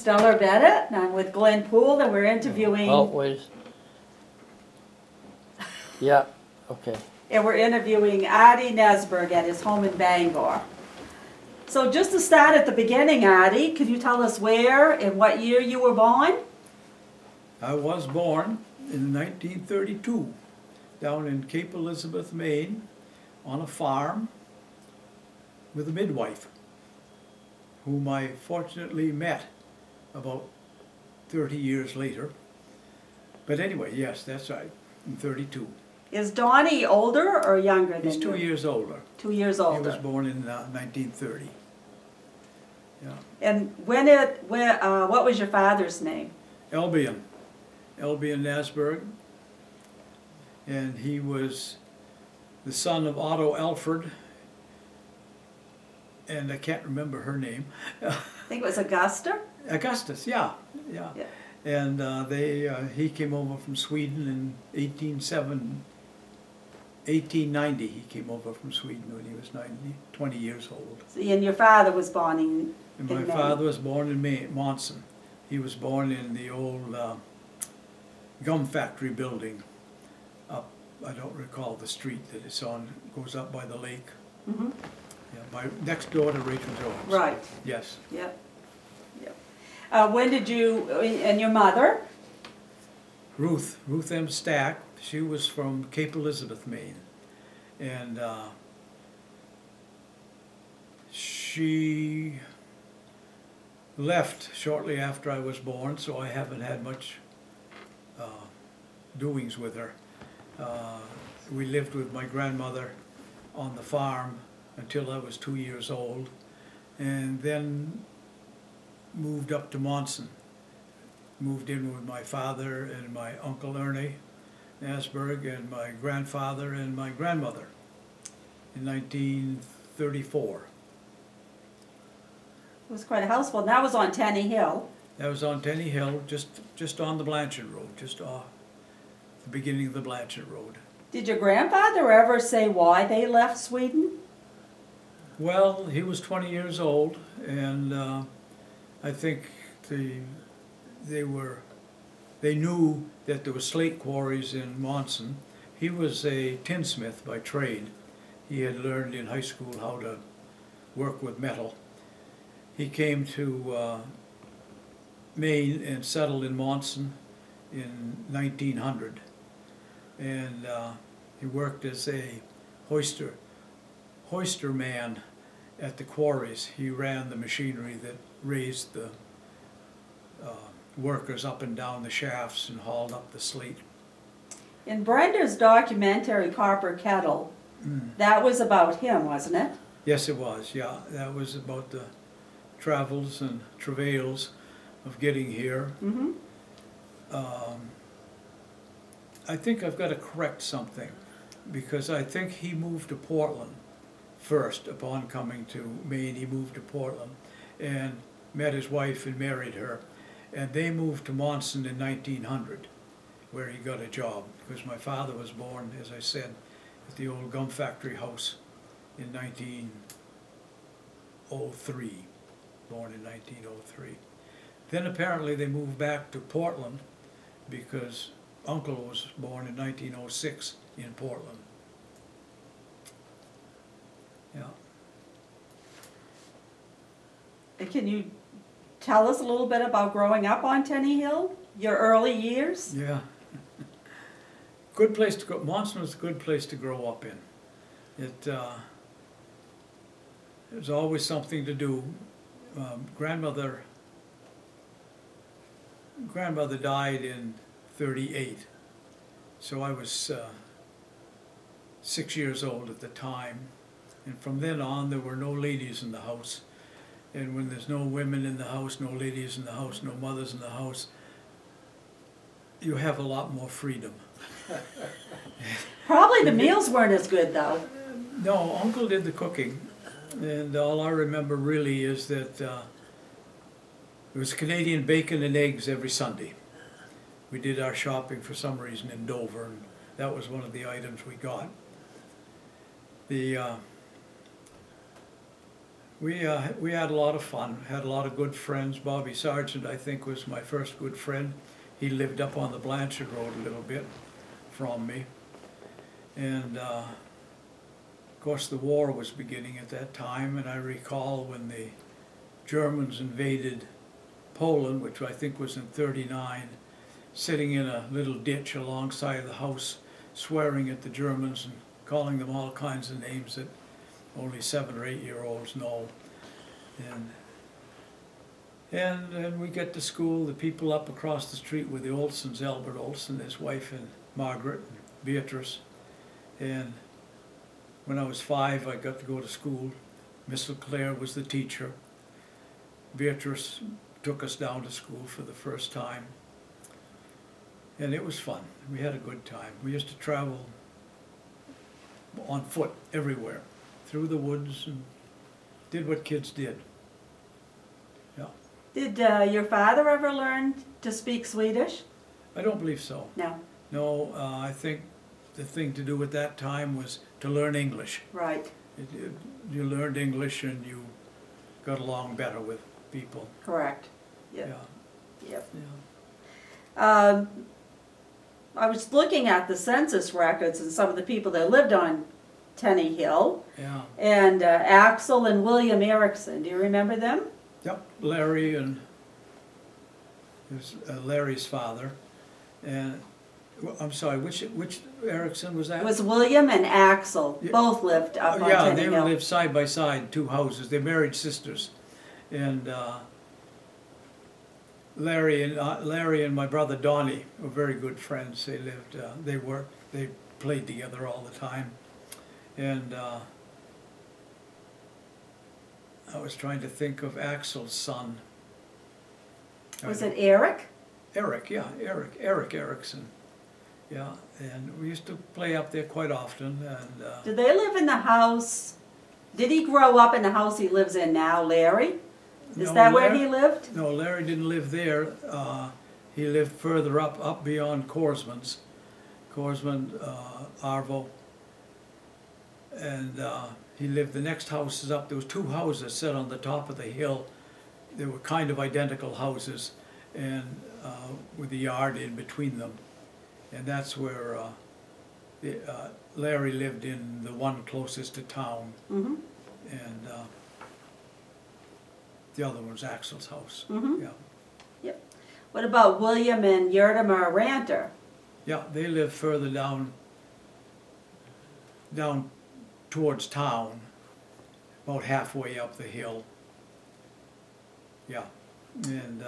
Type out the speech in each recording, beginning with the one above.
Stellar Bennett, and I'm with Glenn Poole, and we're interviewing. Oh, wait. Yeah, okay. And we're interviewing Artie Nasberg at his home in Bangor. So just to start at the beginning, Artie, could you tell us where and what year you were born? I was born in 1932 down in Cape Elizabeth, Maine, on a farm with a midwife whom I fortunately met about 30 years later. But anyway, yes, that's right, in 32. Is Donnie older or younger than you? He's 2 years older. 2 years He older. was born in 1930. Yeah. And what was your father's name? Albion Nasberg, and he was the son of Otto Alfred, and I can't remember her name. I think it was Augusta? Augustus, yeah. And he came over from Sweden in 1890. He came over from Sweden when he was 20 years old. And your father was born in And my father was born in Monson. He was born in the old gum factory building up, I don't recall the street that it's on, goes up by the lake. Mm-hmm. Yeah, next door to Rachel Jones. Right. Yes. Yep. When did you, and your mother? Ruth M. Stack, she was from Cape Elizabeth, Maine. And she left shortly after I was born, so I haven't had much doings with her. We lived with my grandmother on the farm until I was 2 years old, and then moved up to Monson. Moved in with my father and my uncle Ernie Nasberg and my grandfather and my grandmother in 1934. It was quite a house full. That was on Tenny Hill. That was on Tenny Hill, just on the Blanchard Road, just off the beginning of the Blanchard Road. Did your grandfather ever say why they left Sweden? Well, he was 20 years old, and I think they knew that there were slate quarries in Monson. He was a tinsmith by trade. He had learned in high school how to work with metal. He came to Maine and settled in Monson in 1900, and he worked as a hoister man at the quarries. He ran the machinery that raised the workers up and down the shafts and hauled up the slate. In Brenda's documentary, Copper Kettle, that was about him, wasn't it? Yes, it was, yeah. That was about the travels and travails of getting here. Mm-hmm. I think I've got to correct something, because I think he moved to Portland first. Upon coming to Maine, he moved to Portland and met his wife and married her. And they moved to Monson in 1900, where he got a job, because my father was born, as I said, at the old gum factory house in 1903, born in 1903. Then apparently they moved back to Portland because Uncle was born in 1906 in Portland. Yeah. And can you tell us a little bit about growing up on Tenny Hill, your early years? Yeah. Good place to go. Monson was a good place to grow up in. There's always something to do. Grandmother died in 38, so I was 6 years old at the time, and from then on there were no ladies in the house. And when there's no women in the house, no ladies in the house, no mothers in the house, you have a lot more freedom. Probably the meals weren't as good, though. No, Uncle did the cooking, and all I remember really is that it was Canadian bacon and eggs every Sunday. We did our shopping for some reason in Dover, and that was one of the items we got. We had a lot of fun, had a lot of good friends. Bobby Sargent, I think, was my first good friend. He lived up on the Blanchard Road a little bit from me. And of course the war was beginning at that time, and I recall when the Germans invaded Poland, which I think was in '39, sitting in a little ditch alongside the house, swearing at the Germans and calling them all kinds of names that only 7 or 8 year olds know. And we get to school. The people up across the street were the Olsons, Albert Olson, his wife, and Margaret and Beatrice. And when I was 5, I got to go to school. Miss LeClaire was the teacher. Beatrice took us down to school for the first time. And it was fun. We had a good time. We used to travel on foot everywhere, through the woods, and did what kids did. Yeah. Did your father ever learn to speak Swedish? I don't believe so. No. No, I think the thing to do at that time was to learn English. Right. You learned English and you got along better with people. Correct. Yep. Yeah. Yep. Yeah. I was looking at the census records and some of the people that lived on Tenny Hill. Yeah. And Axel and William Erickson. Do you remember them? Yep. Larry and Larry's father. And I'm sorry, which Erickson was that? It was William and Axel. Yeah. Both lived up on Yeah, Tenny they Hill. lived side by side, 2 houses. They're married sisters. And Larry and my brother Donnie were very good friends. They lived, they played together all the time. And I was trying to think of Axel's son. Was it Eric? Eric Erickson. Yeah, and we used to play up there quite often. And Did they live in the house? Did he grow up in the house he lives in now, Larry? Is No, that where Larry- he lived? No, Larry didn't live there. He lived further up beyond Korsman's. Korsman, Arvo. And he lived, the next house is up. There was 2 houses set on the top of the hill. They were kind of identical houses, and with a yard in between them. And that's where Larry lived, in the one closest to town. Mm-hmm. And the other one was Axel's house. Mm-hmm. Yeah. Yep. What about William and Yertimer Ranter? Yeah, they live further down towards town, about halfway up the hill. Yeah, and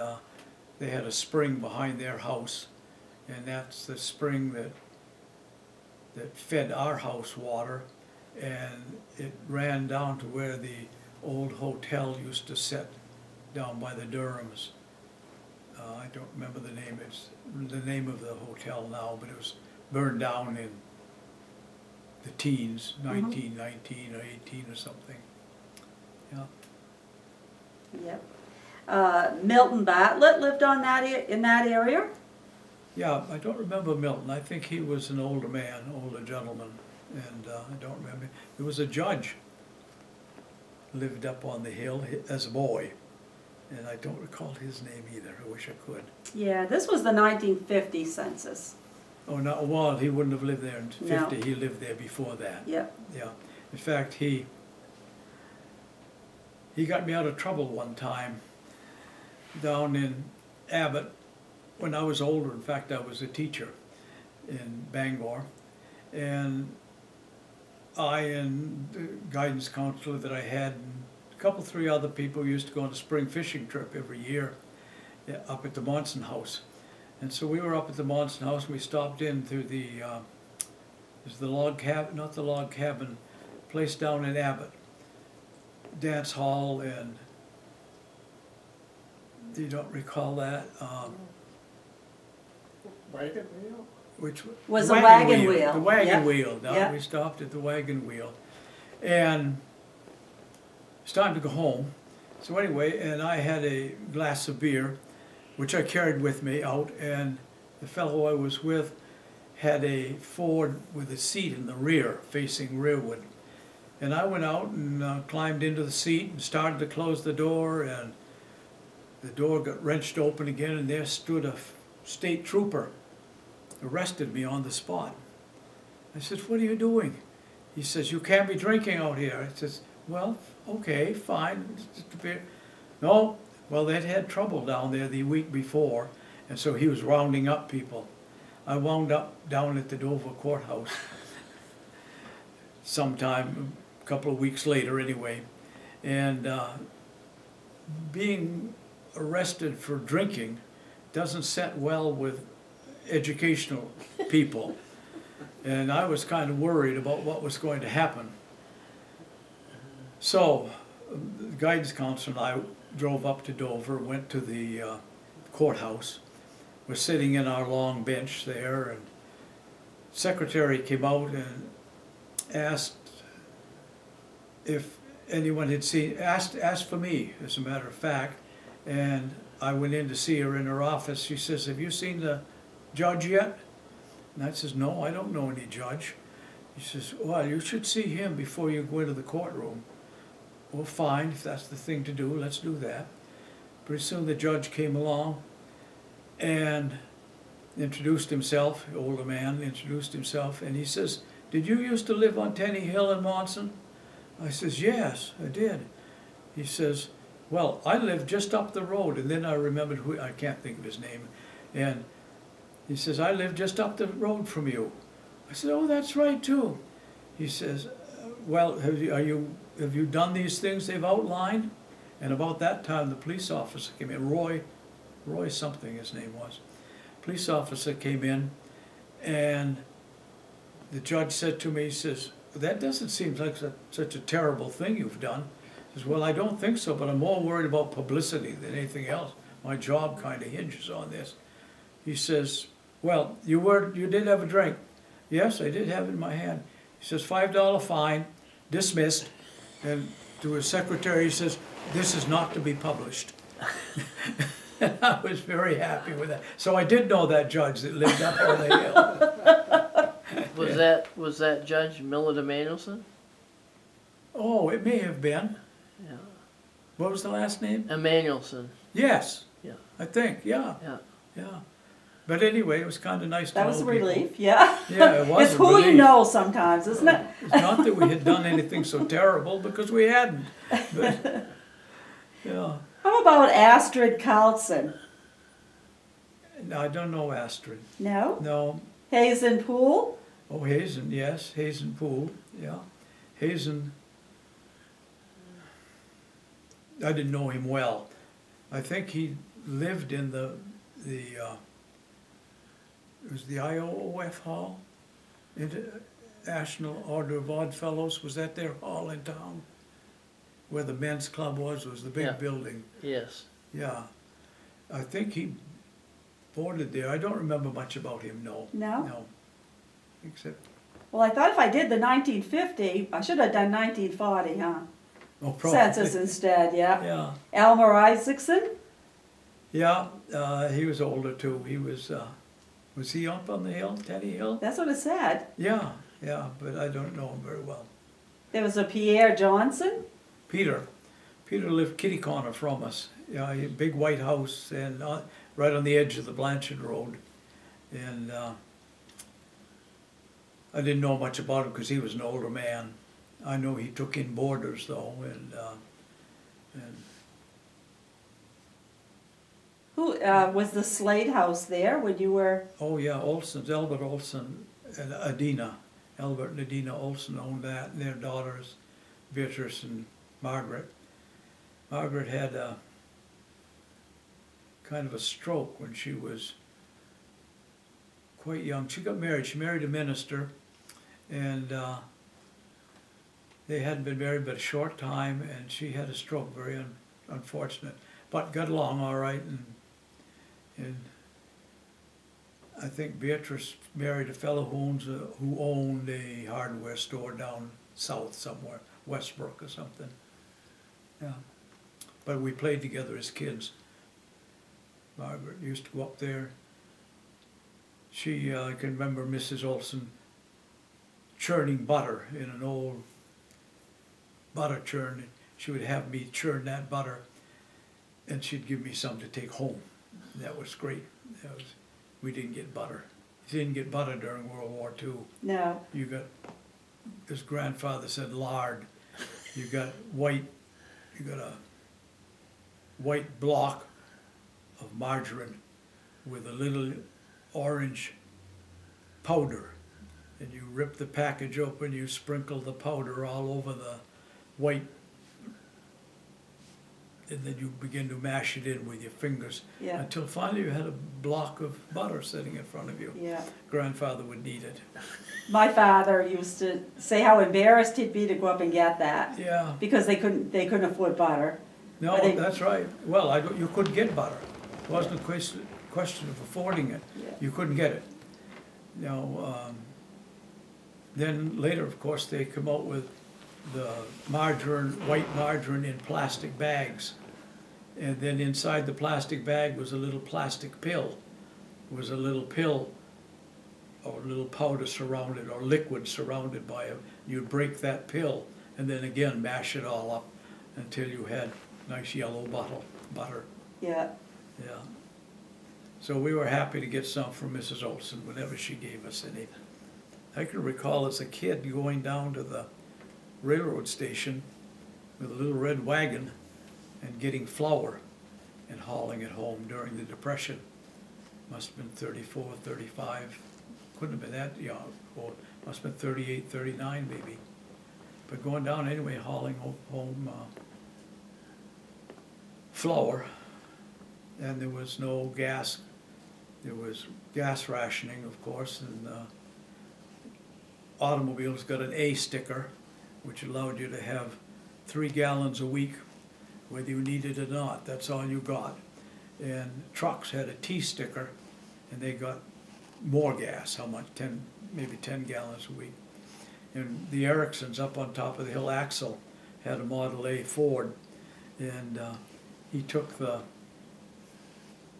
they had a spring behind their house, and that's the spring that fed our house water, and it ran down to where the old hotel used to sit, down by the Durhams. I don't remember the name. It's the name of the hotel now, but it was burned down in the teens, 1919 or 18 or something. Yeah. Yep. Milton Bartlett lived on in that area? Yeah, I don't remember Milton. I think he was an older man, older gentleman, and I don't remember. There was a judge lived up on the hill as a boy, and I don't recall his name either. I wish I could. Yeah, this was the 1950 census. Oh, no, well, he wouldn't have lived there in '50. No. He lived there before that. Yep. Yeah. In fact, he got me out of trouble one time down in Abbott when I was older. In fact, I was a teacher in Bangor, and I and the guidance counselor that I had, and a couple, 3 other people used to go on a spring fishing trip every year up at the Monson house. And so we were up at the Monson house, and we stopped in through there's the log cabin, not the log cabin, place down in Abbott, dance hall, and you don't recall that? Wagon wheel? Which Was the a wagon The wheel. wagon Yep. wheel. Now Yep. we stopped at the wagon wheel, and it's time to go home. So anyway, and I had a glass of beer, which I carried with me out, and the fellow I was with had a Ford with a seat in the rear, facing rearward. And I went out and climbed into the seat and started to close the door, and the door got wrenched open again, and there stood a state trooper, arrested me on the spot. I said, "What are you doing?" He says, "You can't be drinking out here." I says, "Well, okay, fine. Just a bit." No, well, they'd had trouble down there the week before, and so he was rounding up people. I wound up down at the Dover courthouse sometime, a couple of weeks later anyway, and being arrested for drinking doesn't set well with educational people. And I was kind of worried about what was going to happen. So, the guidance counselor and I drove up to Dover, went to the courthouse. We're sitting in our long bench there, and secretary came out and asked if anyone had seen, asked for me, as a matter of fact, and I went in to see her in her office. She says, "Have you seen the judge yet?" And I says, "No, I don't know any judge." He says, "Well, you should see him before you go into the courtroom." Well, fine, if that's the thing to do, let's do that. Pretty soon the judge came along and introduced himself, the older man introduced himself, and he says, "Did you used to live on Tenny Hill in Monson?" I says, "Yes, I did." He says, "Well, I lived just up the road," and then I remembered who, I can't think of his name, and he says, "I live just up the road from you." I said, "Oh, that's right too." He says, "Well, have you done these things they've outlined?" And about that time, the police officer came in, Roy something his name was. Police officer came in, and the judge said to me, he says, "That doesn't seem like such a terrible thing you've done." He says, "Well, I don't think so, but I'm more worried about publicity than anything else. My job kind of hinges on this." He says, "Well, you did have a drink." "Yes, I did have it in my hand." He says, $5 fine, dismissed. And to his secretary, he says, "This is not to be published." And I was very happy with that. So I did know that judge that lived up on the hill. Was that Judge Millard Emanuelson? Oh, it may have been. Yeah. What was the last name? Emanuelson. Yes, Yeah. I think, yeah, Yeah. yeah. But anyway, it was kind of nice to know That was a people. relief, yeah. Yeah, it was It's a who you relief. know sometimes, isn't it? It's not that we had done anything so terrible, because we hadn't. But, yeah. How about Astrid Carlson? No, I don't know Astrid. No? No. Hazen Poole? Oh, Hazen, yes, Hazen Poole, yeah. Hazen, I didn't know him well. I think he lived in it was the IOOF Hall, National Order of Odd Fellows. Was that their hall in town? Where the men's club was the big Yeah. building. Yes. Yeah. I think he boarded there. I don't remember much about him, no. No? No. Except, Well, I thought if I did the 1950, I should have done 1940, huh? oh, probably. Census instead, yeah. Yeah. Elmer Isaacson? Yeah, he was older too. He was he up on the hill, Tenny Hill? That's what it said. Yeah, but I don't know him very well. There was a Pierre Johnson? Peter lived kitty corner from us. Yeah, he had a big white house and right on the edge of the Blanchard Road. And I didn't know much about him because he was an older man. I know he took in boarders though, and Who, was the Slade House there when you were? oh yeah, Olson's, Albert Olson and Adina. Albert and Adina Olson owned that, and their daughters, Beatrice and Margaret. Margaret had a kind of a stroke when she was quite young. She got married. She married a minister, and they hadn't been married but a short time, and she had a stroke, very unfortunate, but got along all right. And I think Beatrice married a fellow who owned a hardware store down south somewhere, Westbrook or something. Yeah, but we played together as kids. Margaret used to go up there. She, I can remember Mrs. Olson churning butter in an old butter churn, and she would have me churn that butter, and she'd give me some to take home. That was great. We didn't get butter. You didn't get butter during World War II. No. You got, his grandfather said, lard. You got white, you got a white block of margarine with a little orange powder. And you rip the package open, you sprinkle the powder all over the white, and then you begin to mash it in with your fingers. Yeah. Until finally you had a block of butter sitting in front of you. Yeah. Grandfather would need it. My father used to say how embarrassed he'd be to go up and get that Yeah. because they couldn't afford butter. No, Are they- that's right. Well, you couldn't get butter. It wasn't a question of affording it. Yeah. You couldn't get it. Then later, of course, they come out with the margarine, white margarine in plastic bags. And then inside the plastic bag was a little plastic pill. It was a little pill or a little powder surrounded or liquid surrounded by it. You'd break that pill and then again mash it all up until you had nice yellow butter. Yeah. Yeah. So we were happy to get some from Mrs. Olson whenever she gave us any. I can recall as a kid going down to the railroad station with a little red wagon and getting flour and hauling it home during the Depression. Must have been 34, 35. Couldn't have been that young. Well, must have been 38, 39 maybe. But going down anyway, hauling home flour. And there was no gas. There was gas rationing, of course, and automobiles got an A sticker, which allowed you to have 3 gallons a week, whether you needed it or not. That's all you got. And trucks had a T sticker, and they got more gas. How much? Maybe 10 gallons a week. And the Ericssons up on top of the hill, Axel had a Model A Ford, and he took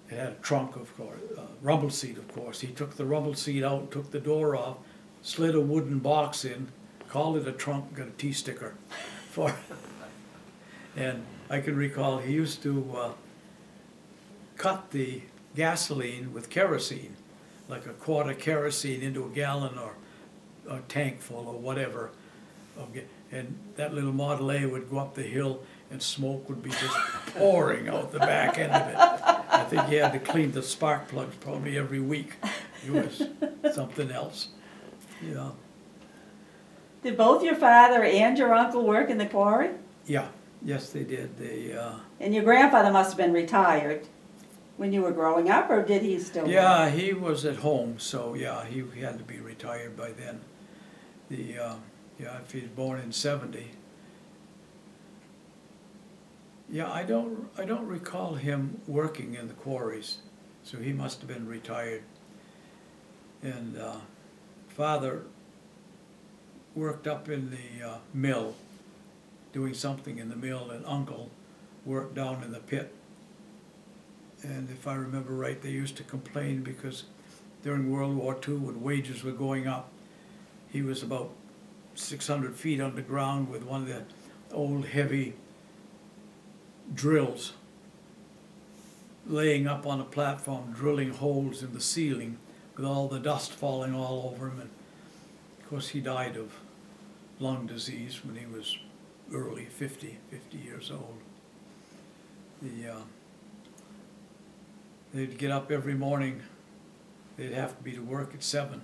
it had a trunk, of course, rumble seat, of course. He took the rumble seat out, took the door off, slid a wooden box in, called it a trunk, got a T sticker for it. And I can recall he used to cut the gasoline with kerosene, like a quart of kerosene into a gallon or a tank full or whatever. Okay. And that little Model A would go up the hill and smoke would be just pouring out the back end of it. I think he had to clean the spark plugs probably every week. It was something else. Yeah. Did both your father and your uncle work in the quarry? Yeah. Yes, they did. And your grandfather must have been retired when you were growing up, or did he still work? Yeah, he was at home, so yeah, he had to be retired by then. If he was born in 70. Yeah, I don't recall him working in the quarries, so he must have been retired. And father worked up in the mill, doing something in the mill, and uncle worked down in the pit. And if I remember right, they used to complain because during World War II, when wages were going up, he was about 600 feet underground with one of the old heavy drills, laying up on a platform, drilling holes in the ceiling with all the dust falling all over him. And of course he died of lung disease when he was early 50 years old. They'd get up every morning. They'd have to be to work at 7.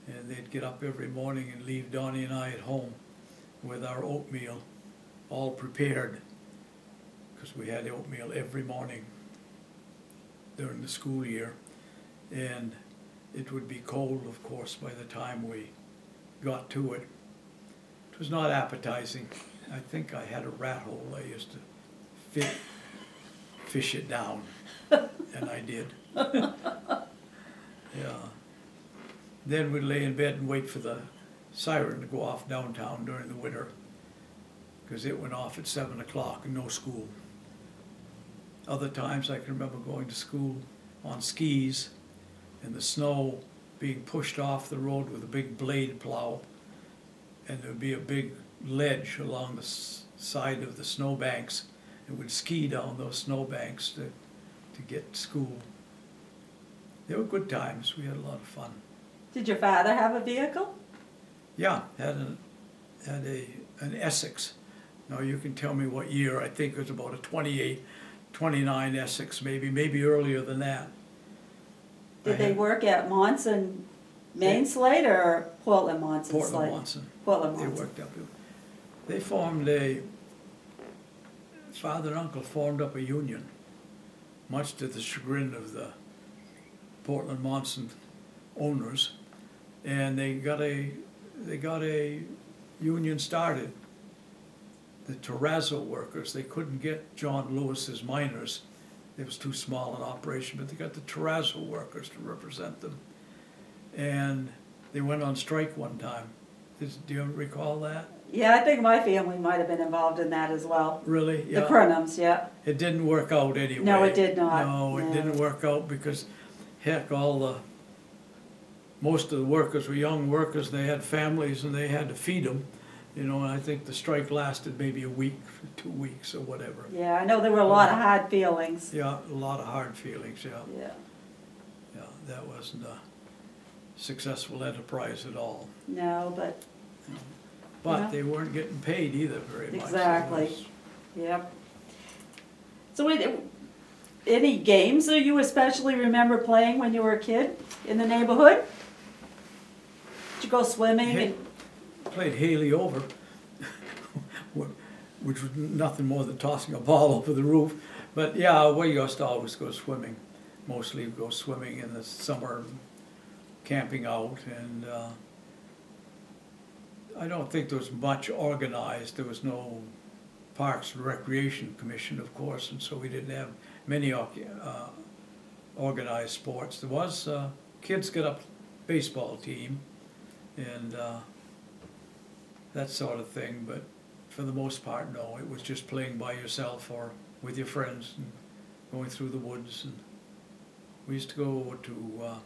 And they'd get up every morning and leave Donnie and I at home with our oatmeal all prepared, because we had oatmeal every morning during the school year. And it would be cold, of course, by the time we got to it. It was not appetizing. I think I had a rat hole. I used to fish it down, and I did. Yeah. Then we'd lay in bed and wait for the siren to go off downtown during the winter, because it went off at 7 o'clock and no school. Other times I can remember going to school on skis and the snow being pushed off the road with a big blade plow, and there'd be a big ledge along the side of the snowbanks and would ski down those snowbanks to get to school. They were good times. We had a lot of fun. Did your father have a vehicle? Yeah, an Essex. Now you can tell me what year. I think it was about a 28, 29 Essex, maybe earlier than that. Did they work at Monson Main Slate or Portland Monson Slate? Portland Monson. Portland They Monson. worked up. They formed father and uncle formed up a union, much to the chagrin of the Portland Monson owners, and they got a union started. The terrazzo workers, they couldn't get John Lewis's miners. It was too small an operation, but they got the terrazzo workers to represent them. And they went on strike one time. Do you recall that? Yeah, I think my family might have been involved in that as well. Really? The Crunhams, yeah. It didn't work out anyway. No, it did not. No, it didn't work out because, heck, most of the workers were young workers, they had families and they had to feed them. You know, and I think the strike lasted maybe a week, 2 weeks or whatever. Yeah, I know there were a lot of hard feelings. Yeah, a lot of hard feelings, yeah. Yeah. Yeah, that wasn't a successful enterprise at all. No, but, But Yeah. they weren't getting paid either very much. Exactly. It was- yep. So any games that you especially remember playing when you were a kid in the neighborhood? Did you go swimming and? Played Haley over, which was nothing more than tossing a ball over the roof. But yeah, we used to always go swimming, mostly go swimming in the summer, camping out, and I don't think there was much organized. There was no Parks and Recreation Commission, of course, and so we didn't have many organized sports. There was kids get up baseball team and that sort of thing, but for the most part, no. It was just playing by yourself or with your friends and going through the woods. And we used to go to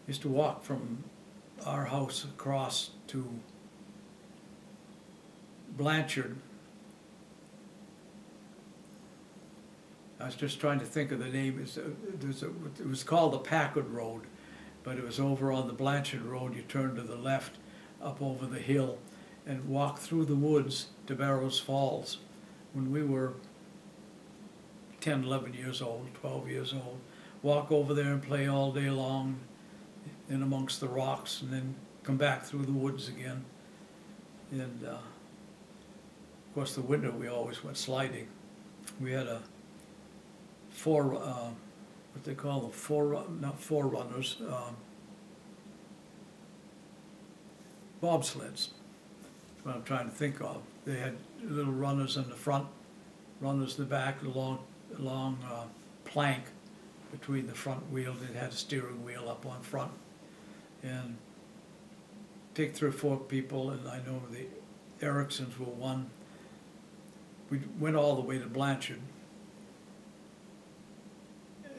used to walk from our house across to Blanchard. I was just trying to think of the name. It was called the Packard Road, but it was over on the Blanchard Road. You turn to the left up over the hill and walk through the woods to Barrows Falls. When we were 10, 11 years old, 12 years old, walk over there and play all day long in amongst the rocks, and then come back through the woods again. And of course the winter we always went sliding. We had a what they call the not forerunners, bobsleds. That's what I'm trying to think of. They had little runners in the front, runners in the back, a long plank between the front wheels. It had a steering wheel up on front. And take 3 or 4 people, and I know the Ericksons were one. We went all the way to Blanchard.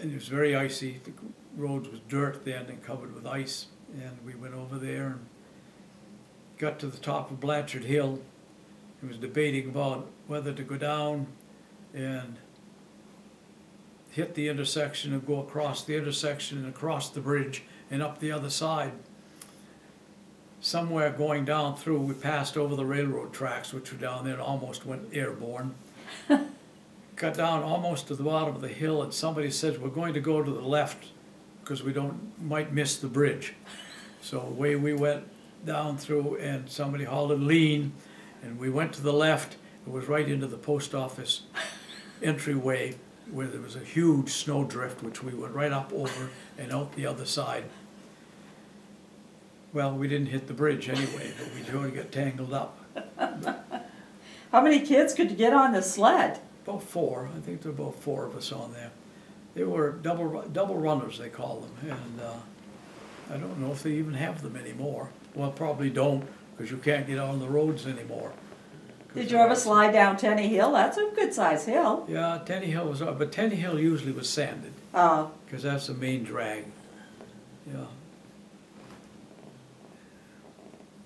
And it was very icy. The road was dirt then and covered with ice. And we went over there and got to the top of Blanchard Hill. It was debating about whether to go down and hit the intersection and go across the intersection and across the bridge and up the other side. Somewhere going down through, we passed over the railroad tracks, which were down there, and almost went airborne. Got down almost to the bottom of the hill, and somebody said, we're going to go to the left because we might miss the bridge. So away we went down through, and somebody hollered lean, and we went to the left. It was right into the post office entryway where there was a huge snowdrift, which we went right up over and out the other side. Well, we didn't hit the bridge anyway, but we sure got tangled up. How many kids could you get on the sled? About 4. I think there were about 4 of us on there. They were double runners, they call them, and I don't know if they even have them anymore. Well, probably don't, because you can't get on the roads anymore. Did you ever slide down Tenny Hill? That's a good sized hill. Yeah, Tenny Hill was, but Tenny Hill usually was sanded, Oh, because that's the main drag. Yeah.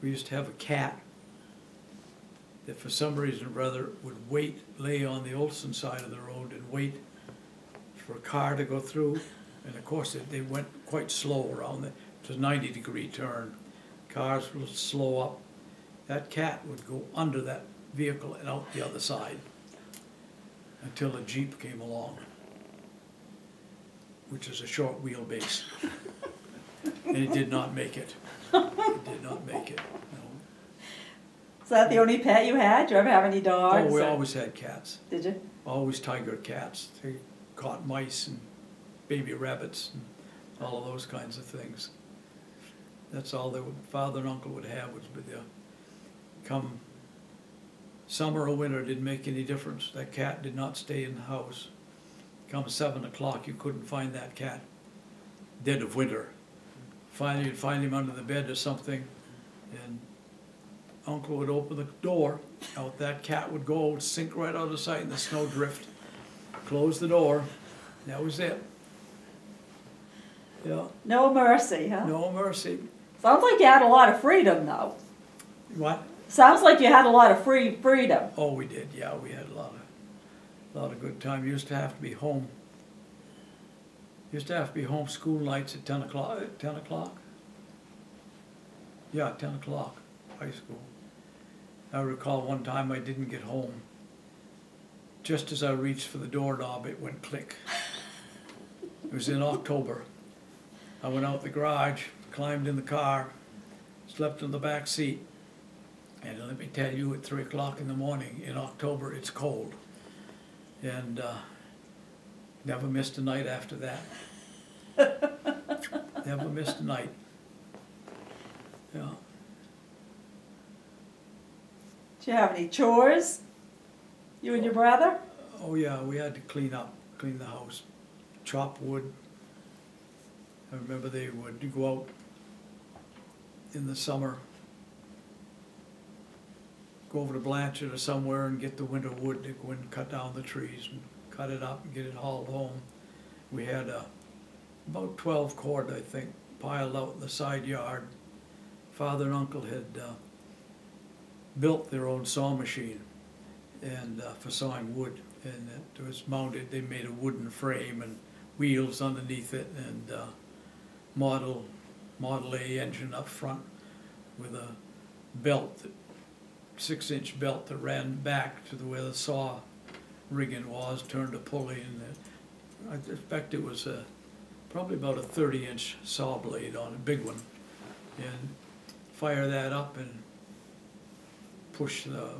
We used to have a cat that for some reason or other would wait, lay on the Olson side of the road and wait for a car to go through. And of course, they went quite slow around it. It was a 90-degree turn. Cars would slow up. That cat would go under that vehicle and out the other side until a Jeep came along, which is a short wheelbase. And it did not make it. It did not make it, no. Is that the only pet you had? Did you ever have any dogs? Oh, we or- always had cats. Did you? Always tiger cats. They caught mice and baby rabbits and all of those kinds of things. That's all their father and uncle would have was with the, come summer or winter, didn't make any difference. That cat did not stay in the house. Come 7 o'clock, you couldn't find that cat. Dead of winter. Finally, you'd find him under the bed or something, and uncle would open the door, out that cat would go, sink right out of sight in the snowdrift, close the door, that was it. Yeah, No mercy, huh? no mercy. Sounds like you had a lot of freedom, though. What? Sounds like you had a lot of freedom. Oh, we did, yeah, we had a lot of good time. Used to have to be home. Used to have to be home school nights at 10 o'clock, 10 o'clock? Yeah, 10 o'clock, high school. I recall one time I didn't get home. Just as I reached for the doorknob, it went click. It was in October. I went out the garage, climbed in the car, slept in the back seat, and let me tell you, at 3 o'clock in the morning in October, it's cold. And never missed a night after that. Never missed a night. Yeah. Did you have any chores? You and your brother? Oh yeah, we had to clean the house, chop wood. I remember they would go out in the summer, go over to Blanchard or somewhere and get the winter wood to go and cut down the trees and cut it up and get it hauled home. We had about 12 cord, I think, piled out in the side yard. Father and uncle had built their own saw machine and for sawing wood, and it was mounted. They made a wooden frame and wheels underneath it, and Model A engine up front with a belt, 6-inch belt that ran back to where the saw rigging was, turned a pulley, and I suspect it was probably about a 30-inch saw blade on a big one, and fire that up and push the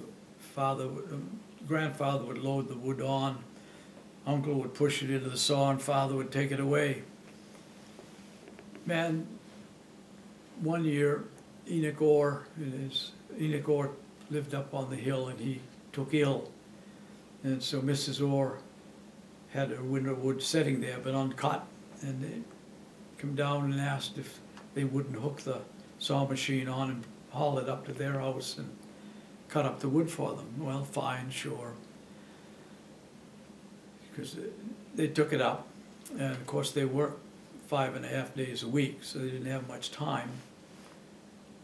grandfather would load the wood on, uncle would push it into the saw, and father would take it away. Man, one year, Enoch Orr lived up on the hill, and he took ill. And so Mrs. Orr had her winter wood sitting there but uncut, and they come down and asked if they wouldn't hook the saw machine on and haul it up to their house and cut up the wood for them. Well, fine, sure. Because they took it up, and of course they worked 5.5 days a week, so they didn't have much time.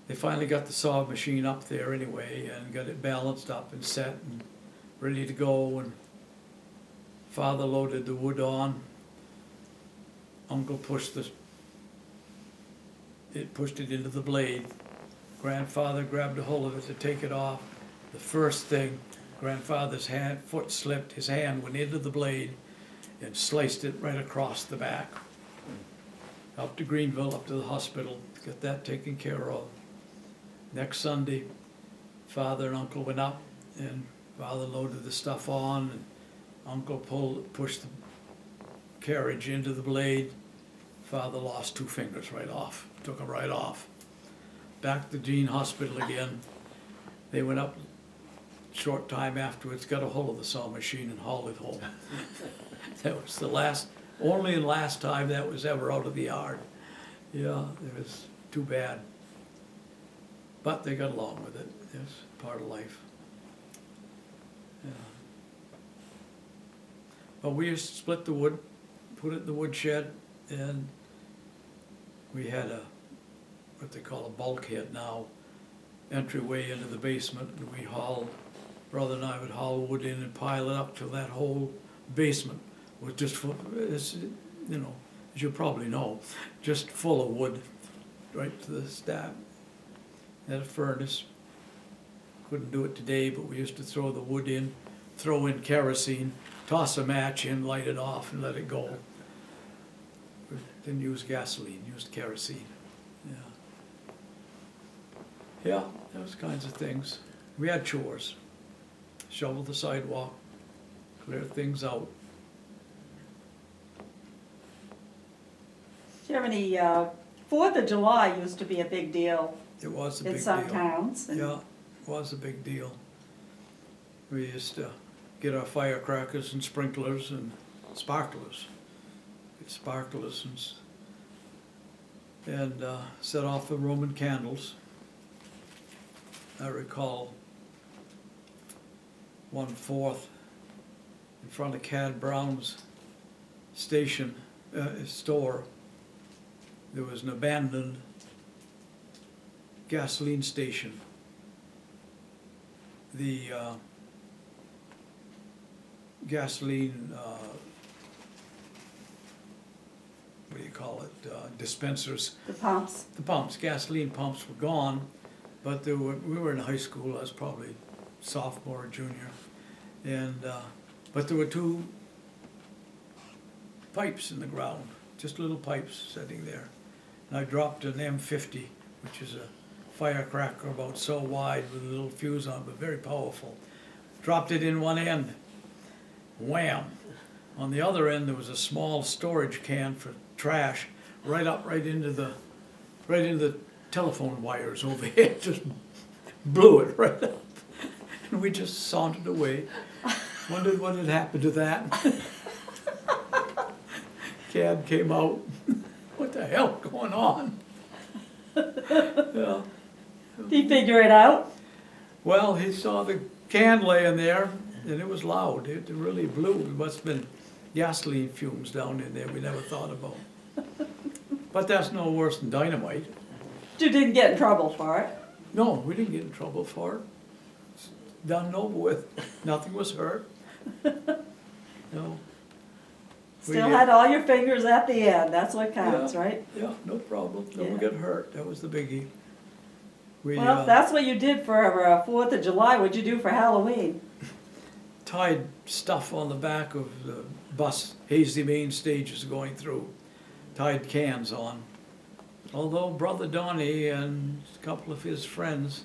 They finally got the saw machine up there anyway and got it balanced up and set and ready to go, and father loaded the wood on. Uncle pushed it into the blade. Grandfather grabbed a hold of it to take it off. The first thing, grandfather's foot slipped, his hand went into the blade and sliced it right across the back. Up to Greenville, up to the hospital, got that taken care of. Next Sunday, father and uncle went up, and father loaded the stuff on, and uncle pushed the carriage into the blade. Father lost 2 fingers right off, took them right off. Back to Jean Hospital again. They went up short time afterwards, got a hold of the saw machine and hauled it home. That was the only and last time that was ever out of the yard. Yeah, it was too bad. But they got along with it. It's part of life. Yeah. But we used to split the wood, put it in the woodshed, and we had what they call a bulkhead now, entryway into the basement, and we hauled brother and I would haul wood in and pile it up till that whole basement was just full, as you probably know, just full of wood, right to the stab. Had a furnace. Couldn't do it today, but we used to throw the wood in, throw in kerosene, toss a match in, light it off, and let it go. We didn't use gasoline, used kerosene. Yeah, those kinds of things. We had chores. Shovel the sidewalk, clear things out. Do you have any, 4th of July used to be a big deal It was a in big some deal. towns. and- Yeah, it was a big deal. We used to get our firecrackers and sprinklers and sparklers. Get sparklers and set off the Roman candles. I recall 1/4 in front of Cad Brown's station, store. There was an abandoned gasoline station. The gasoline, what do you call it, dispensers, The pumps. the pumps, gasoline pumps were gone, but we were in high school, I was probably sophomore or junior, and, but there were 2 pipes in the ground, just little pipes sitting there. And I dropped an M50, which is a firecracker about so wide with a little fuse on, but very powerful. Dropped it in one end, wham. On the other end, there was a small storage can for trash, right into the telephone wires overhead, just blew it right up. And we just sauntered away, wondered what had happened to that. Cab came out, what the hell going on? Yeah. Did you figure it out? Well, he saw the can laying there, and it was loud. It really blew. It must have been gasoline fumes down in there we never thought about. But that's no worse than dynamite. You didn't get in trouble for it. No, we didn't get in trouble for it. It's done and over with. Nothing was hurt. No. Still had all your fingers at the end, that's what counts, Yeah. right? Yeah, no problem. No one Yeah. got hurt. That was the biggie. We Well, if that's what you did for 4th of July, what'd you do for Halloween? tied stuff on the back of the bus, Hazy Main stages going through. Tied cans on. Although Brother Donnie and a couple of his friends,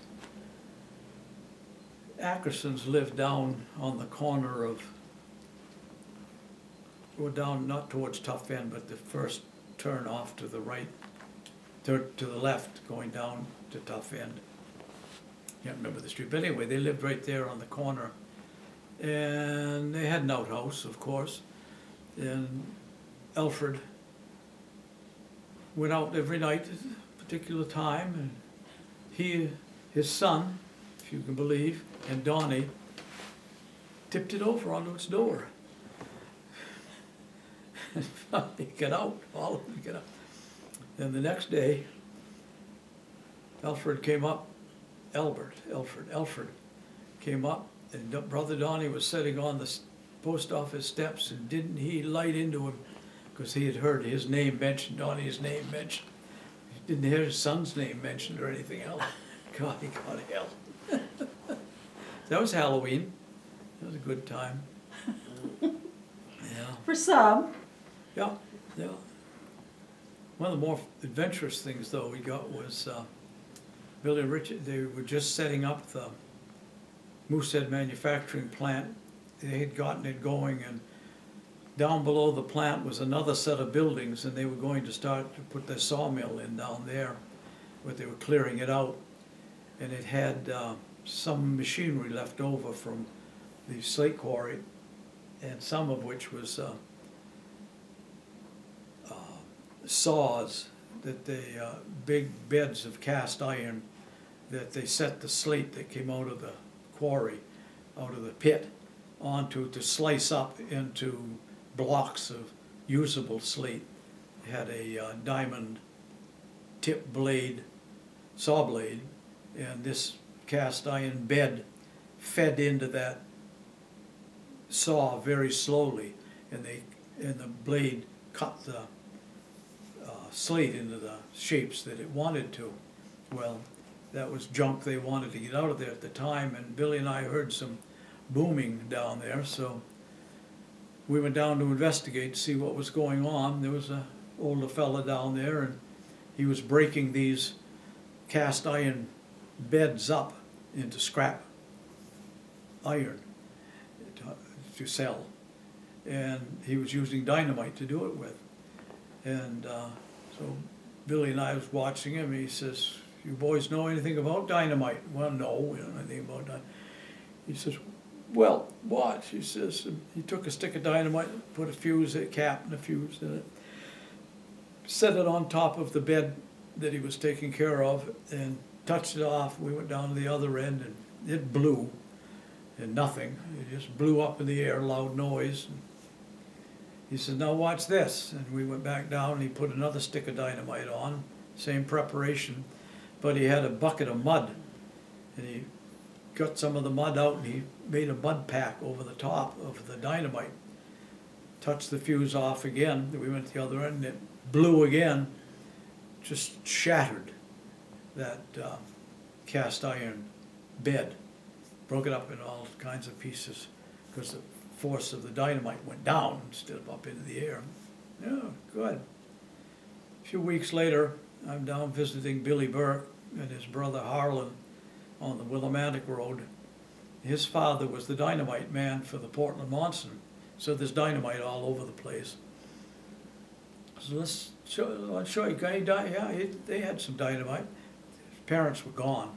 Ackersons lived down on the corner of, or down not towards Tough End, but the first turn off to the right, to the left, going down to Tough End. Can't remember the street, but anyway, they lived right there on the corner. And they had an outhouse, of course, and Alfred went out every night at a particular time, and he, his son, if you can believe, and Donnie, tipped it over onto its door. They get out, all of them get out. And the next day, Alfred came up, Alfred came up, and Brother Donnie was sitting on the post office steps, and didn't he light into him, because he had heard his name mentioned, Donnie's name mentioned. He didn't hear his son's name mentioned or anything else. God, he got hell. That was Halloween. That was a good time. Yeah. For some, Yeah, yeah. One of the more adventurous things, though, we got was Billy and Richard. They were just setting up the Moosehead manufacturing plant. They had gotten it going, and down below the plant was another set of buildings, and they were going to start to put their sawmill in down there, but they were clearing it out, and it had some machinery left over from the slate quarry, and some of which was saws that they, big beds of cast iron that they set the slate that came out of the quarry, out of the pit, onto to slice up into blocks of usable slate. It had a diamond tip blade, saw blade, and this cast iron bed fed into that saw very slowly, and the blade cut the slate into the shapes that it wanted to. Well, that was junk they wanted to get out of there at the time, and Billy and I heard some booming down there, so we went down to investigate to see what was going on. There was an older fella down there, and he was breaking these cast iron beds up into scrap iron to sell, and he was using dynamite to do it with. And so Billy and I was watching him, and he says, "You boys know anything about dynamite?" "Well, no, we don't know anything about dynamite." He says, "Well, watch." He says, he took a stick of dynamite, put a fuse, a cap and a fuse in it, set it on top of the bed that he was taking care of, and touched it off. We went down to the other end, and it blew, and nothing. It just blew up in the air, loud noise. And he said, "Now watch this." And we went back down, and he put another stick of dynamite on, same preparation, but he had a bucket of mud, and he got some of the mud out, and he made a mud pack over the top of the dynamite. Touched the fuse off again. We went to the other end, and it blew again, just shattered that cast iron bed, broke it up in all kinds of pieces, because the force of the dynamite went down instead of up into the air. Yeah, good. A few weeks later, I'm down visiting Billy Burke and his brother Harlan on the Willimantic Road. His father was the dynamite man for the Portland Monson, so there's dynamite all over the place. So I'll show you. They had some dynamite. His parents were gone.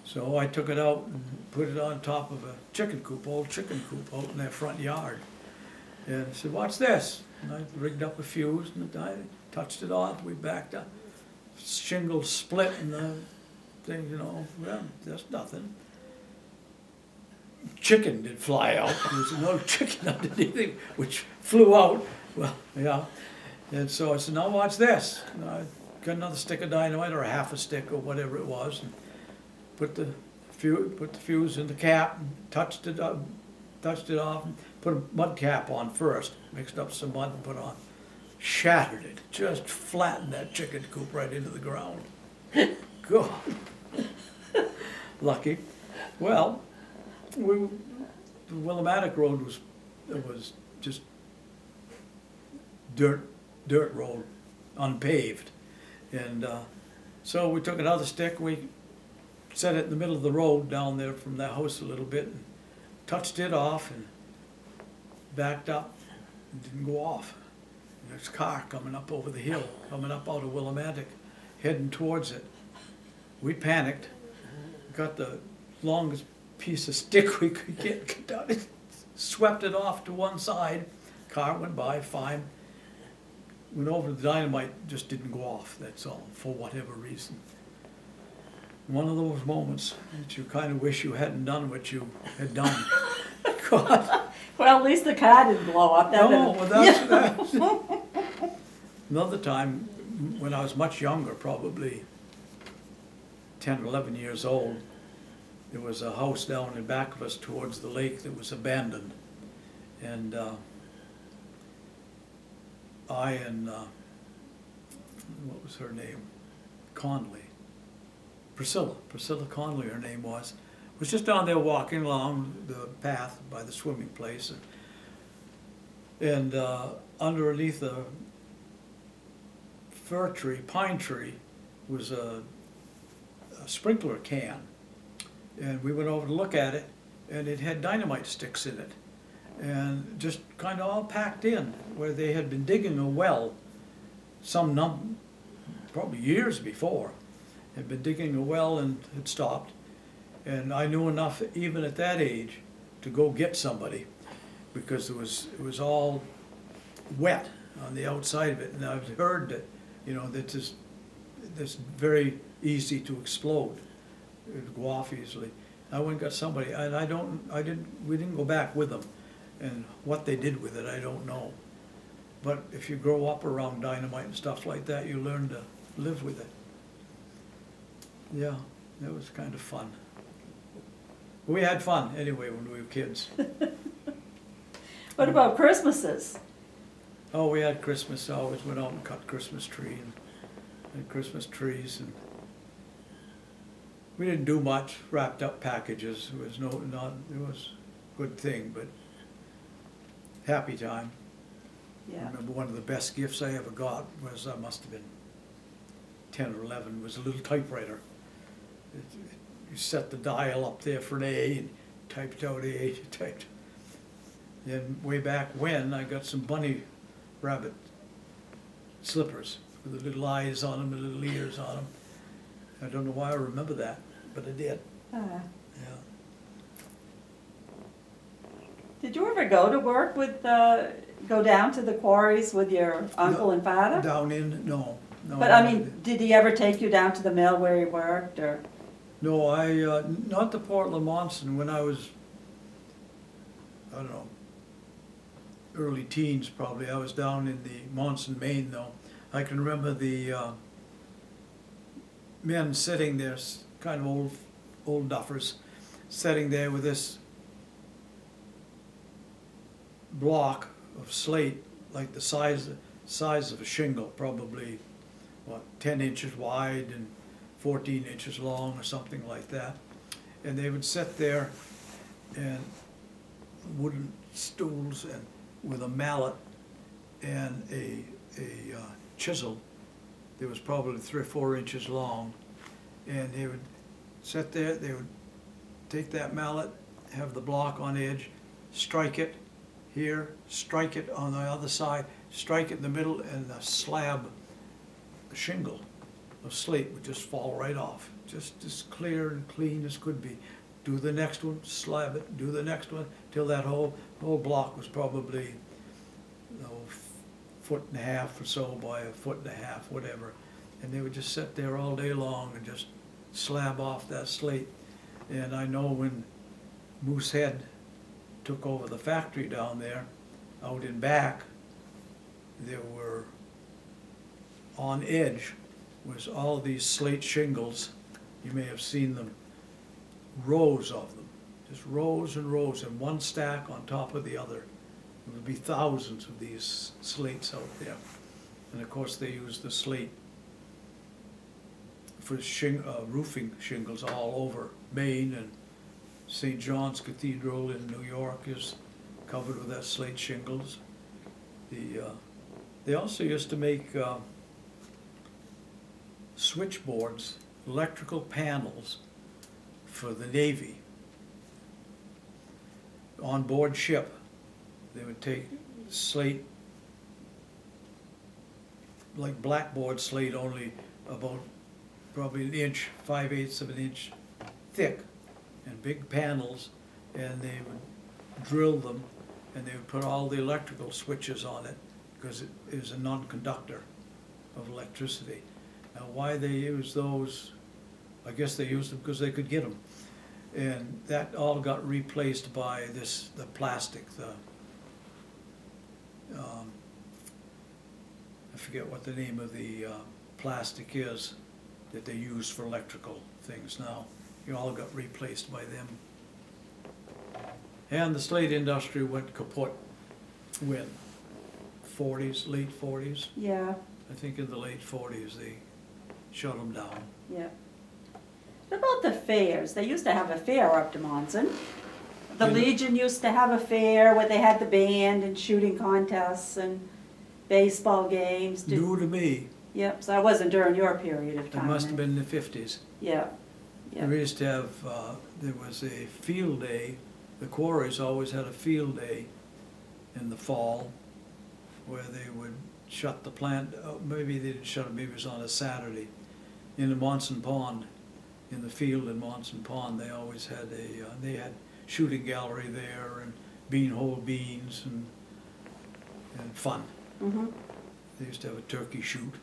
So I took it out and put it on top of a chicken coop, old chicken coop out in their front yard. And I said, "Watch this." And I rigged up a fuse, and I touched it off. We backed up. Shingle split, and the thing, well, that's nothing. Chicken did fly out. There was another chicken underneath it, which flew out. Well, yeah. And so I said, "Now watch this." And I got another stick of dynamite, or a half a stick, or whatever it was, and put the fuse in the cap, and touched it off, and put a mud cap on first. Mixed up some mud and put on. Shattered it. Just flattened that chicken coop right into the ground. God. Lucky. Well, the Willimantic Road was just dirt road, unpaved. And so we took another stick, we set it in the middle of the road down there from that house a little bit, and touched it off, and backed up, and didn't go off. And there's a car coming up over the hill, coming up out of Willimantic, heading towards it. We panicked, got the longest piece of stick we could get down, swept it off to one side. Car went by fine. Went over to the dynamite, just didn't go off, that's all, for whatever reason. One of those moments that you kind of wish you hadn't done what you had done. God. Well, at least the car didn't blow up. No, well, that's another time, when I was much younger, probably 10 or 11 years old, there was a house down in back of us towards the lake that was abandoned. And I and, what was her name? Conley. Priscilla Conley, her name was just down there walking along the path by the swimming place. And underneath a pine tree, was a sprinkler can. And we went over to look at it, and it had dynamite sticks in it. And just kind of all packed in, where they had been digging a well probably years before, had been digging a well and had stopped. And I knew enough, even at that age, to go get somebody, because it was all wet on the outside of it. And I've heard that, that's very easy to explode. It would go off easily. I went and got somebody, and we didn't go back with them. And what they did with it, I don't know. But if you grow up around dynamite and stuff like that, you learn to live with it. Yeah, that was kind of fun. We had fun anyway when we were kids. What about Christmases? Oh, we had Christmas, always went out and cut Christmas tree and Christmas trees, and we didn't do much, wrapped up packages. It was it was a good thing, but happy time. I Yeah, remember one of the best gifts I ever got was, I must have been 10 or 11, was a little typewriter. You set the dial up there for an A and typed out A, you typed. Then way back when, I got some bunny rabbit slippers with the little eyes on them and little ears on them. I don't know why I remember that, but I did, uh, yeah. did you ever go to work with, go down to the quarries with your uncle and father? Down in, no. But I mean, did he ever take you down to the mill where he worked, or? No, not to Portland Monson, when I was, I don't know, early teens probably. I was down in the Monson, Maine though. I can remember the men sitting there, kind of old duffers, sitting there with this block of slate, like the size of a shingle, probably, what, 10 inches wide and 14 inches long or something like that. And they would sit there and wooden stools and with a mallet and a chisel that was probably 3 or 4 inches long. And they would sit there, they would take that mallet, have the block on edge, strike it here, strike it on the other side, strike it in the middle, and the slab, the shingle of slate would just fall right off, just as clear and clean as could be. Do the next one, slab it, do the next one, till that whole block was probably, you know, 1.5 feet or so by 1.5 feet, whatever. And they would just sit there all day long and just slab off that slate. And I know when Moosehead took over the factory down there, out in back, there were, on edge, was all these slate shingles. You may have seen them, rows of them, just rows and rows, and one stack on top of the other. There would be thousands of these slates out there. And of course they used the slate for roofing shingles all over Maine, and St. John's Cathedral in New York is covered with that slate shingles. They also used to make switchboards, electrical panels for the Navy. On board ship, they would take slate, like blackboard slate, only about probably 1 inch, 5/8 of an inch thick, and big panels, and they would drill them, and they would put all the electrical switches on it, because it is a non-conductor of electricity. Now, why they use those, I guess they used them because they could get them. And that all got replaced by the plastic, I forget what the name of the plastic is that they use for electrical things now. It all got replaced by them. And the slate industry went kaput when? 40s, late 40s? Yeah, I think in the late 40s they shut them down. yeah. What about the fairs? They used to have a fair up to Monson. The Yeah. Legion used to have a fair where they had the band and shooting contests and baseball games. New to me, Yep, so that wasn't during your period of it time. must then. have been in the 50s. Yeah, yeah. We used to have, there was a field day, the quarries always had a field day in the fall where they would shut the plant, maybe they didn't shut it, maybe it was on a Saturday, in the Monson Pond, in the field in Monson Pond. They always had they had shooting gallery there and beanhole beans and fun. Mm-hmm. They used to have a turkey shoot,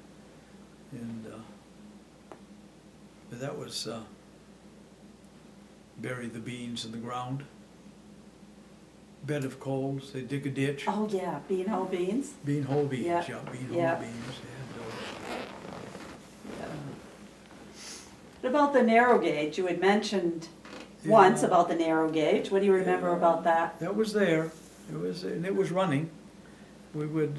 and but that was bury the beans in the ground. Bed of coals, they dig a ditch. Oh, yeah, beanhole beans. Beanhole beans, Yeah. yeah, beanhole Yeah. beans, they had Yeah. What about the narrow gauge? You had mentioned those. once Yeah. about the narrow gauge. What do you remember Yeah. about that? That was there, and it was running. We would,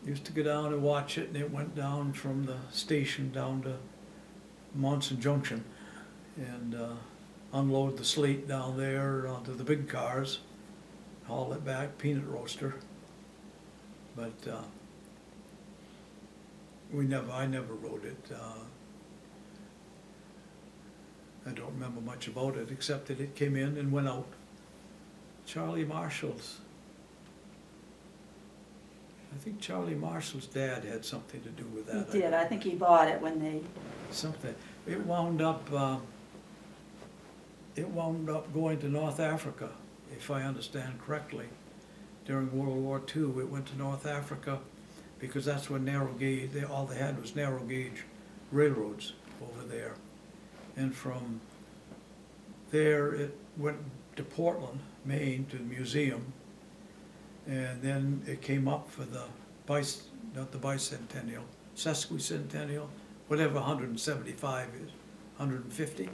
used to go down and watch it, and it went down from the station down to Monson Junction, and unload the slate down there onto the big cars, haul it back, peanut roaster. But I never rode it. I don't remember much about it, except that it came in and went out. Charlie Marshall's, I think Charlie Marshall's dad had something to do with He that. did, I think he bought it when they, Something. It wound up going to North Africa, if I understand correctly. During World War II, it went to North Africa because that's when narrow gauge, all they had was narrow gauge railroads over there. And from there, it went to Portland, Maine, to the museum. And then it came up for the not the bicentennial, sesquicentennial, whatever 175 is, 150?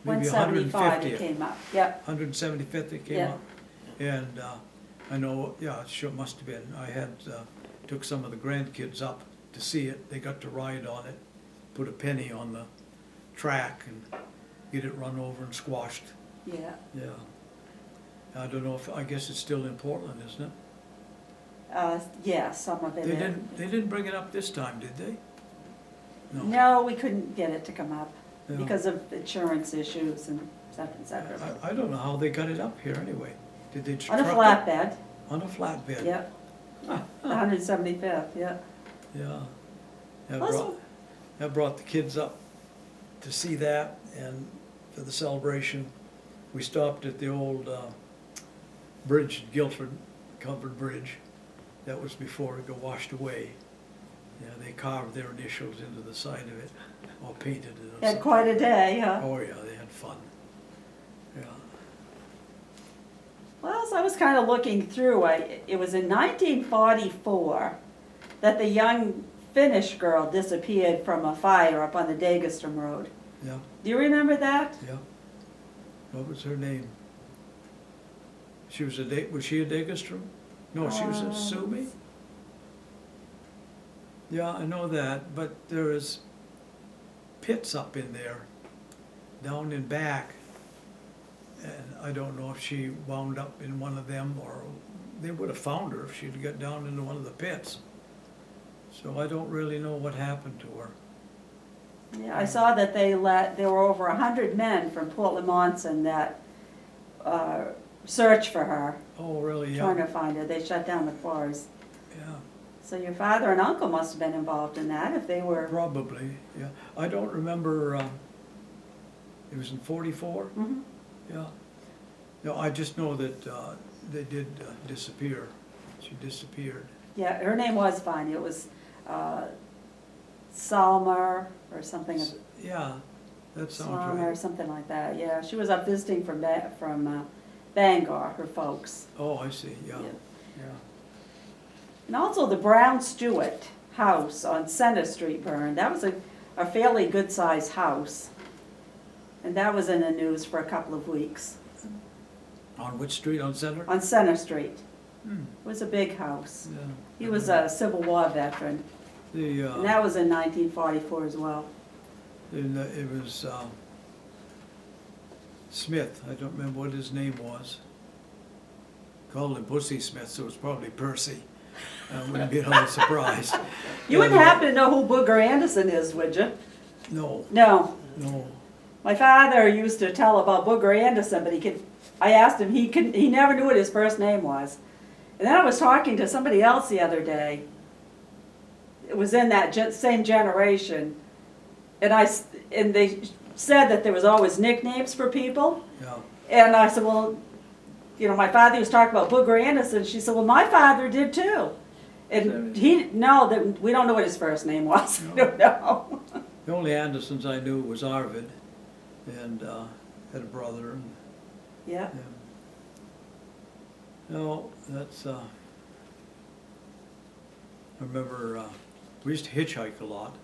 Maybe 175 it 150th. came up, yep. 175th it came Yeah. up. And I know, yeah, it sure must have been. I had, took some of the grandkids up to see it. They got to ride on it, put a penny on the track and get it run over and squashed. Yeah. Yeah. I don't know if, I guess it's still in Portland, isn't it? Yeah, some of it They is. they didn't bring it up this time, did they? No, we couldn't get it to come up No. because of insurance issues and et cetera, et cetera. I don't know how they got it up here anyway. Did they On a truck it? flatbed, On a flatbed? yep. The 175th, yeah. Yeah. That Plus- brought, that brought the kids up to see that, and for the celebration, we stopped at the old bridge, Guilford, covered bridge. That was before it got washed away. Yeah, they carved their initials into the side of it, or painted it or Had something. quite a day, huh? Oh, yeah, they had fun. Yeah. Well, as I was kind of looking through, it was in 1944 that the young Finnish girl disappeared from a fire up on the Dagestam Road. Yeah, Do you remember that? yeah. What was her name? She was was she a Dagerstrom? No, she was a Sumi? Yeah, I know that, but there is pits up in there, down and back. And I don't know if she wound up in one of them, or they would have found her if she'd got down into one of the pits. So I don't really know what happened to her. Yeah, I saw that there were over 100 men from Portland Monson that searched for her, Oh, really? trying Yeah, to find her. They shut down the quarries. yeah, So your father and uncle must have been involved in that if they were. probably, yeah. I don't remember, it was in 44? Mhm. Yeah. No, I just know that they did disappear. She disappeared. Yeah, her name was fine. It was Salmer or something. Yeah, that sounds Salmer or right. something like that. Yeah, she was up visiting from Bangor, her folks. Oh, I see, yeah, Yeah. yeah. And also the Brown Stewart house on Center Street burned. That was a fairly good-sized house. And that was in the news for a couple of weeks. On which street, on Center? On Center Street. Hmm, It was a big house. yeah. He was a Civil War veteran. The, And that was in 1944 as well. it was Smith, I don't remember what his name was. Called him Pussy Smith, so it was probably Percy. I wouldn't be at all surprised. You wouldn't And, happen to know who Booger Anderson is, would you? No, No. no. My father used to tell about Booger Anderson, but I asked him, he never knew what his first name was. And then I was talking to somebody else the other day. It was in that same generation. And they said that there was always nicknames for people. Yeah, And I said, well, you know, my father was talking about Booger Anderson. She said, well, my father did too. And we don't know what his first name was. I don't know. the only Andersons I knew was Arvid, and had a brother. And, Yeah. yeah. No, that's, I remember, we used to hitchhike a lot,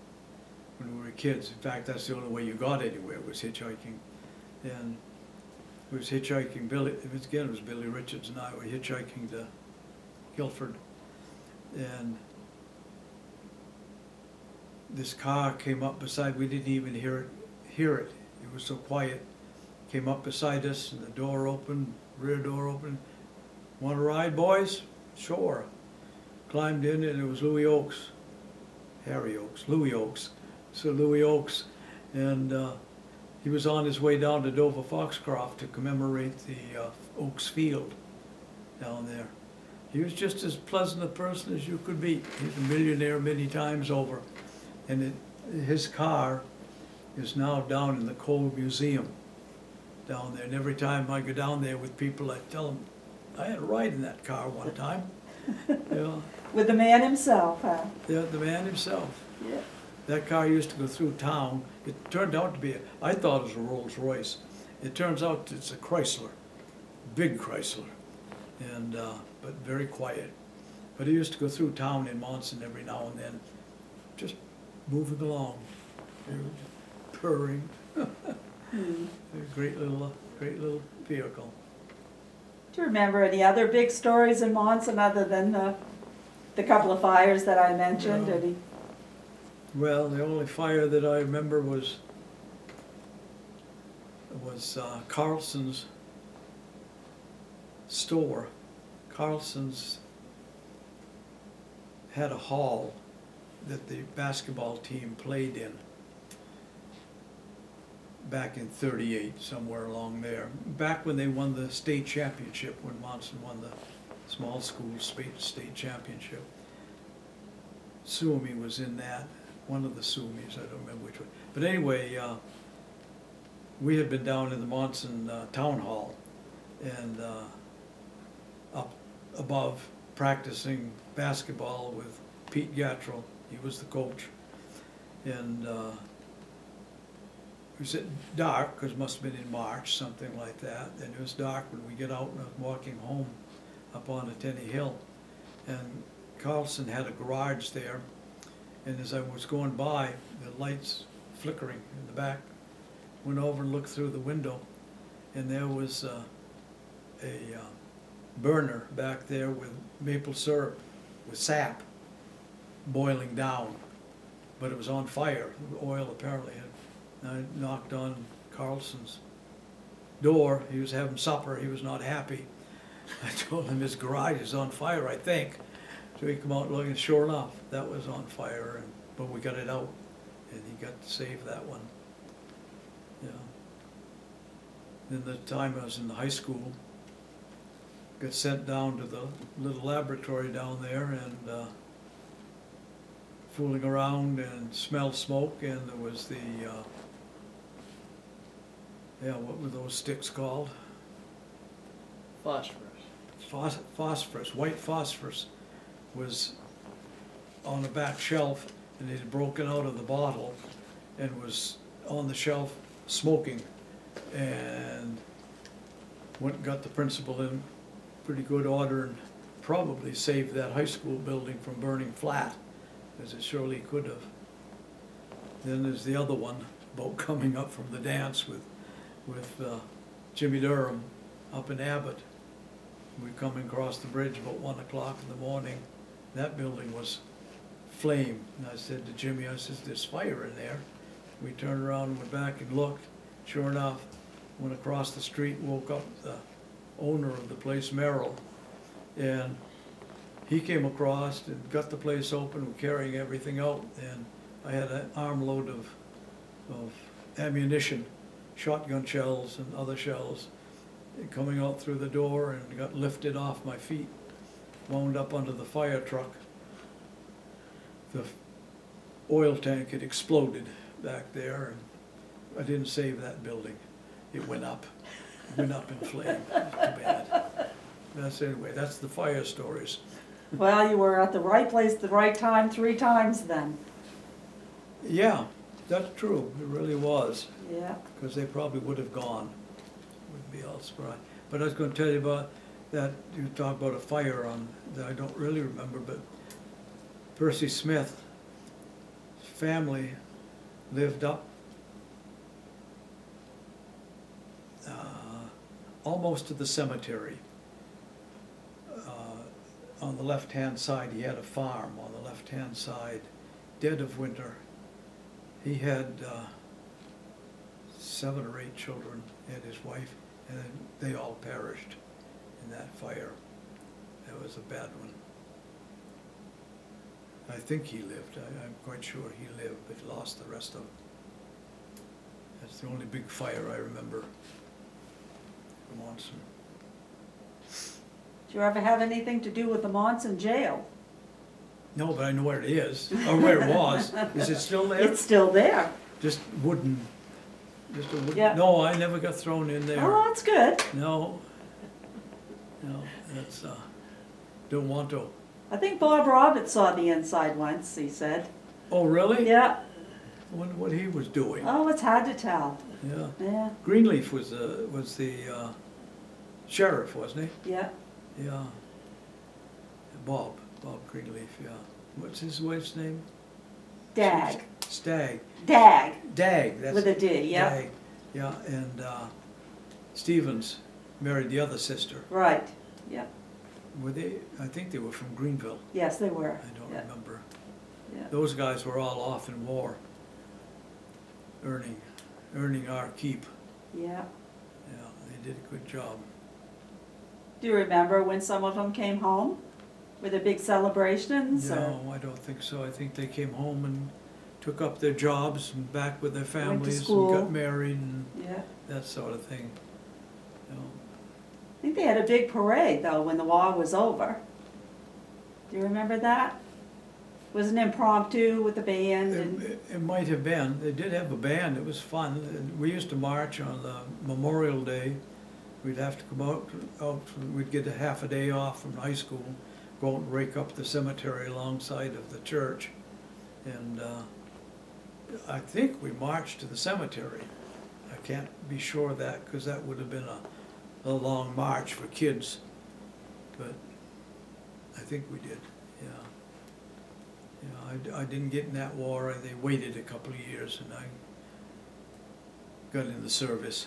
when we were kids. In fact, that's the only way you got anywhere, was hitchhiking. And it was hitchhiking, it was Billy Richards and I were hitchhiking to Guilford. And this car came up beside, we didn't even hear it. It was so quiet. Came up beside us and the door opened, rear door opened. Want to ride, boys? Sure. Climbed in and it was Louis Oakes. Harry Oakes, Louis Oakes. So Louis Oakes. And he was on his way down to Dover Foxcroft to commemorate the Oakes Field down there. He was just as pleasant a person as you could be. He's a millionaire many times over. And his car is now down in the Coal Museum down there. And every time I go down there with people, I tell them, I had a ride in that car one time. Yeah. With the man himself, huh? Yeah, the man himself. Yeah. That car used to go through town. It turned out to be, I thought it was a Rolls Royce. It turns out it's a Chrysler, big Chrysler, and but very quiet. But it used to go through town in Monson every now and then, just moving along, purring. A great little vehicle. Do you remember any other big stories in Monson other than the couple of fires that I mentioned? No. Any? Well, the only fire that I remember was Carlson's store. Carlson's had a hall that the basketball team played in back in '38, somewhere along there. Back when they won the state championship, when Monson won the small school state championship. Suomi was in that. One of the Suomis, I don't remember which one. But anyway, we had been down in the Monson Town Hall and up above practicing basketball with Pete Gattrell. He was the coach. And it was at dark, because it must have been in March, something like that. And it was dark when we get out and I was walking home up on the Tenney Hill. And Carlson had a garage there. And as I was going by, the lights flickering in the back, went over and looked through the window, and there was a burner back there with maple syrup, with sap, boiling down, but it was on fire, oil apparently. And I knocked on Carlson's door. He was having supper. He was not happy. I told him his garage is on fire, I think. So he came out and looked, and sure enough, that was on fire, but we got it out, and he got to save that one. Yeah. Then the time I was in the high school, got sent down to the little laboratory down there and fooling around and smelled smoke, and there was the, what were those sticks called? Phosphorus. Phosphorus, white phosphorus was on the back shelf, and it had broken out of the bottle and was on the shelf smoking, and went and got the principal in pretty good order and probably saved that high school building from burning flat, as it surely could have. Then there's the other one about coming up from the dance with Jimmy Durham up in Abbott. We were coming across the bridge about 1 o'clock in the morning. That building was flame. And I said to Jimmy, I said, there's fire in there. We turned around and went back and looked. Sure enough, went across the street, woke up the owner of the place, Merrill, and he came across and got the place open, we're carrying everything out, and I had an armload of ammunition, shotgun shells and other shells, coming out through the door, and got lifted off my feet, wound up under the fire truck. The oil tank had exploded back there, and I didn't save that building. It went up in flame. It was too bad. That's the fire stories. Well, you were at the right place at the right time 3 times then. Yeah, that's true. It really was. Yeah. Because they probably would have gone. Would be all surprised. But I was going to tell you about that. You talk about a fire on that I don't really remember, but Percy Smith's family lived up almost to the cemetery. On the left-hand side, he had a farm on the left-hand side, dead of winter. He had 7 or 8 children, and his wife, and they all perished in that fire. That was a bad one. I think he lived. I'm quite sure he lived, but lost the rest of them. That's the only big fire I remember from Monson. Did you ever have anything to do with the Monson jail? No, but I know where it is, or where it was. Is it still there? It's still there. Just wooden, just a wooden, Yeah. no, I never got thrown in there. Oh, that's good. No, that's, don't want to. I think Bob Roberts saw the inside once, he said. Oh, really? Yeah. I wonder what he was doing. Oh, it's hard to tell. Yeah. Yeah, Greenleaf was the sheriff, wasn't he? yeah. Yeah. Bob Greenleaf, yeah. What's his wife's name? Dag. Stagg. Dag, Dag, that's. with a D, yeah. Dag, yeah, and Stevens married the other sister. Right, yeah. Were they, I think they were from Greenville, Yes, they were. I don't Yeah, remember. yeah. Those guys were all off in war, earning our keep. Yeah. Yeah, they did a good job. Do you remember when some of them came home? Were there big celebrations or No, I don't think so. I think they came home and took up their jobs and back with their families and school. got married and yeah? that sort of thing. You know, I think they had a big parade though when the war was over. Do you remember that? It was an impromptu with the band and, it might have been. They did have a band. It was fun. We used to march on the Memorial Day. We'd have to come out, we'd get a half a day off from high school, go out and rake up the cemetery alongside of the church. And I think we marched to the cemetery. I can't be sure of that because that would have been a long march for kids. But I think we did, yeah. Yeah, I didn't get in that war. They waited a couple of years and I got in the service.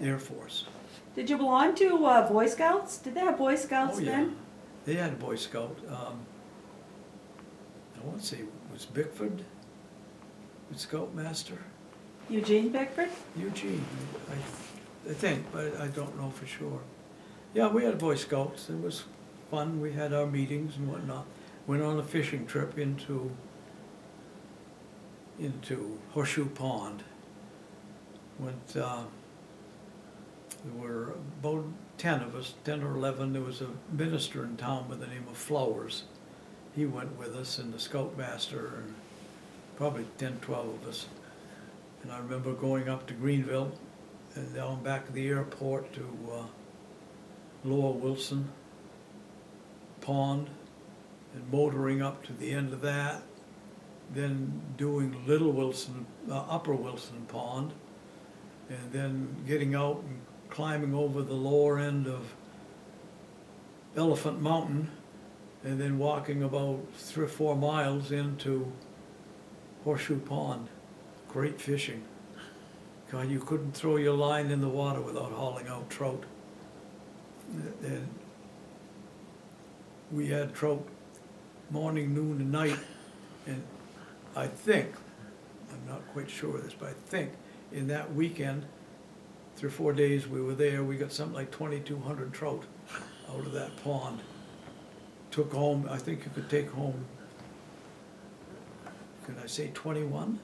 Air Force. did you belong to Boy Scouts? Did they have Boy Scouts Oh, yeah. then? They had a Boy Scout. I want to say, was Bickford the Scoutmaster? Eugene Bickford? Eugene, I think, but I don't know for sure. Yeah, we had Boy Scouts. It was fun. We had our meetings and whatnot. Went on a fishing trip into Horseshoe Pond. Went, there were about 10 of us, 10 or 11. There was a minister in town by the name of Flowers. He went with us and the Scoutmaster and probably 10, 12 of us. And I remember going up to Greenville and down back to the airport to Lower Wilson Pond and motoring up to the end of that, then doing Little Wilson, Upper Wilson Pond, and then getting out and climbing over the lower end of Elephant Mountain, and then walking about 3 or 4 miles into Horseshoe Pond. Great fishing. God, you couldn't throw your line in the water without hauling out trout. And we had trout morning, noon, and night, and I think, I'm not quite sure of this, but I think in that weekend, 3 or 4 days we were there, we got something like 2,200 trout out of that pond. Took home, I think you could take home, could I say 21?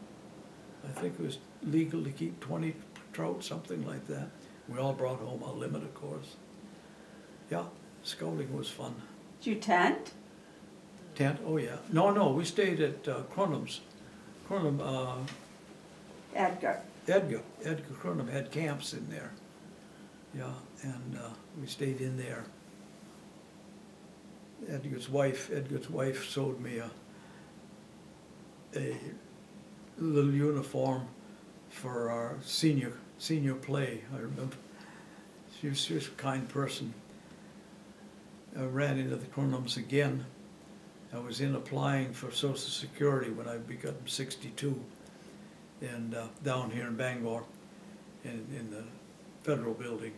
I think it was legal to keep 20 trout, something like that. We all brought home our limit, of course. Yeah, scouting was fun. Did you tent? Tent, oh yeah. No, we stayed at Cronum's. Edgar. Edgar Cronum had camps in there. Yeah, and we stayed in there. Edgar's wife sewed me a little uniform for our senior play, I remember. She was a kind person. I ran into the Cronums again. I was in applying for Social Security when I became 62, and down here in Bangor, in the federal building.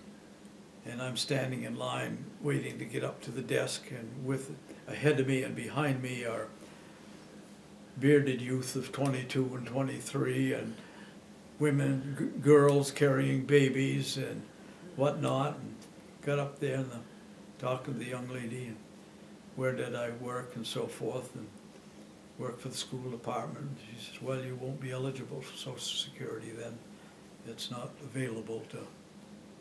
And I'm standing in line waiting to get up to the desk, and with ahead of me and behind me are bearded youth of 22 and 23, and women, girls carrying babies and whatnot. And got up there and talking to the young lady, and where did I work and so forth, and work for the school department. She says, well, you won't be eligible for Social Security then. It's not available to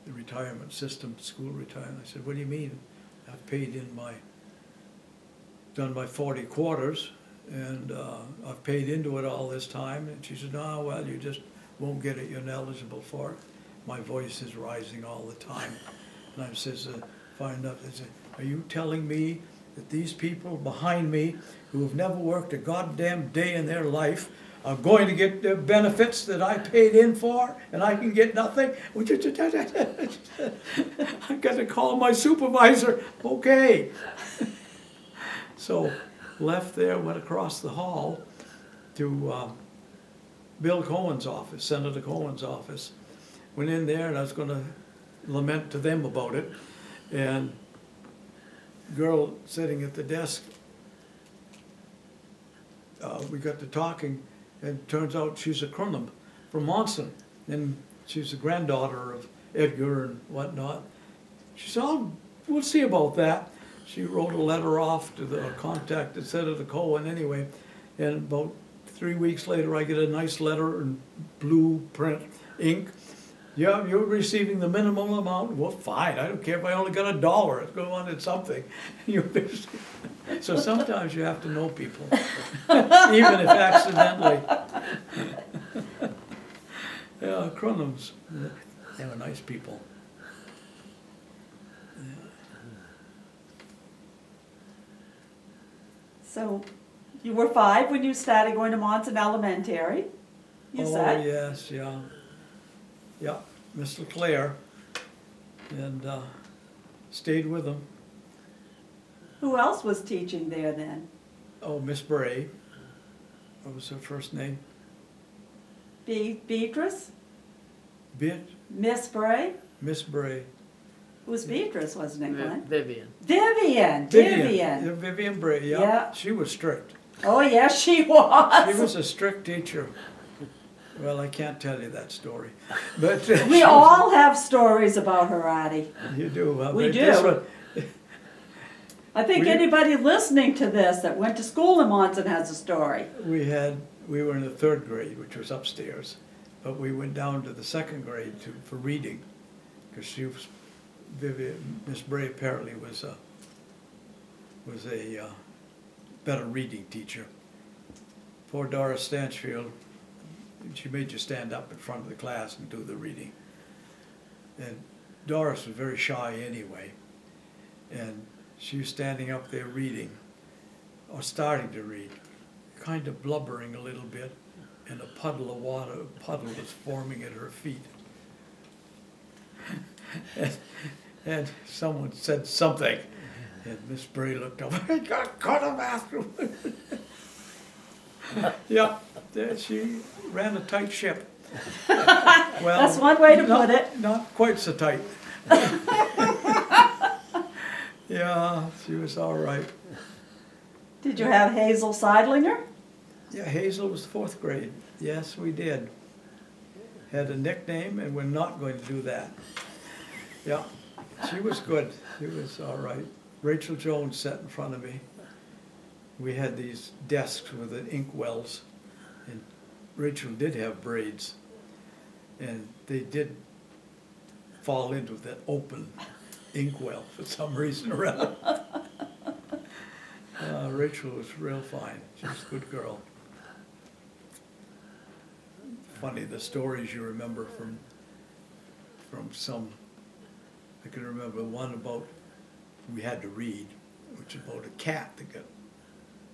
the retirement system, school retirement. I said, what do you mean? I've paid in done my 40 quarters, and I've paid into it all this time. And she said, no, well, you just won't get it, you're ineligible for it. My voice is rising all the time. And I says, find out, I said, are you telling me that these people behind me who have never worked a goddamn day in their life are going to get the benefits that I paid in for, and I can get nothing? I got to call my supervisor. Okay. So left there, went across the hall to Bill Cohen's office, Senator Cohen's office. Went in there, and I was going to lament to them about it. And girl sitting at the desk, we got to talking, and it turns out she's a Crunham from Monson, and she's the granddaughter of Edgar and whatnot. She said, oh, we'll see about that. She wrote a letter off to the contact at Senator Cohen anyway, and about 3 weeks later I get a nice letter in blue print ink. Yeah, you're receiving the minimum amount. Well, fine, I don't care if I only got $1. It's going on at something. So sometimes you have to know people, even if accidentally. Yeah, Crunhams, they were nice people. So you were 5 when you started going to Monson Elementary, you said? Oh, yes, yeah. Yeah, Miss LeClaire, and stayed with him. Who else was teaching there then? Oh, Miss Bray, what was her first name? Beatrice? Bit, Miss Bray? Miss Bray. It was Beatrice, wasn't it, Glenn? Vivian. Vivian. Yeah, Vivian Bray, yeah. Yeah. She was strict. Oh, yes, she was. She was a strict teacher. Well, I can't tell you that story, but We all have stories about her, Artie. You do. Huh? We But do. this one, I think anybody listening to this that went to school in Monson has a story. we were in the 3rd grade, which was upstairs, but we went down to the 2nd grade for reading, because she was Miss Bray apparently was a better reading teacher. Poor Doris Stanchfield, she made you stand up in front of the class and do the reading. And Doris was very shy anyway, and she was standing up there reading, or starting to read, kind of blubbering a little bit, and a puddle of water, was forming at her feet. And someone said something, and Miss Bray looked up, I got to the bathroom. Yeah, she ran a tight ship. Well, That's one way to put it. Not quite so tight. Yeah, she was all right. Did you have Hazel Seidlinger? Yeah, Hazel was 4th grade. Yes, we did. Had a nickname, and we're not going to do that. Yeah, she was good. She was all right. Rachel Jones sat in front of me. We had these desks with the ink wells, and Rachel did have braids, and they did fall into that open inkwell for some reason or other. Rachel was real fine. She was a good girl. Funny the stories you remember from some. I can remember one about we had to read, which is about a cat that got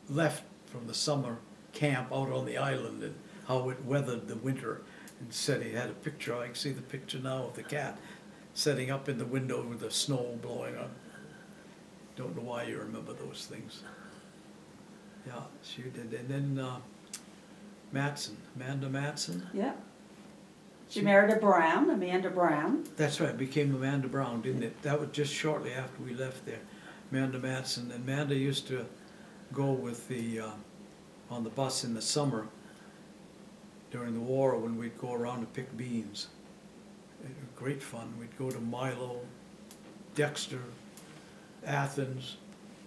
left from the summer camp out on the island and how it weathered the winter. And said he had a picture. I can see the picture now of the cat setting up in the window with the snow blowing on. Don't know why you remember those things. Yeah, she did. And then Amanda Matson. Yeah. She married a Brown, Amanda Brown. That's right, became Amanda Brown, didn't it? That was just shortly after we left there. Amanda Matson. And Amanda used to go with the, on the bus in the summer during the war when we'd go around to pick beans. It was great fun. We'd go to Milo, Dexter, Athens,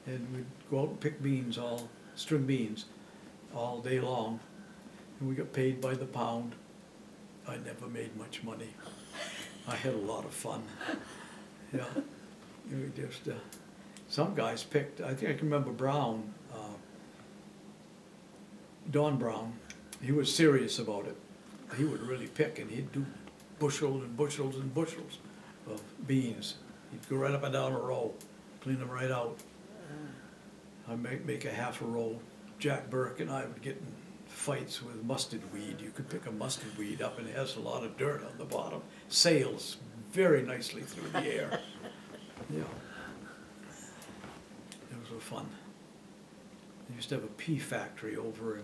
and we'd go out and pick beans, string beans, all day long. And we got paid by the pound. I never made much money. I had a lot of fun. Yeah, we just, some guys picked, I think I can remember Brown, Don Brown, he was serious about it. He would really pick, and he'd do bushels and bushels and bushels of beans. He'd go right up and down a row, clean them right out. I'd make a half a row. Jack Burke and I would get in fights with mustard weed. You could pick a mustard weed up and it has a lot of dirt on the bottom. Sails very nicely through the air. Yeah. It was fun. They used to have a pea factory over in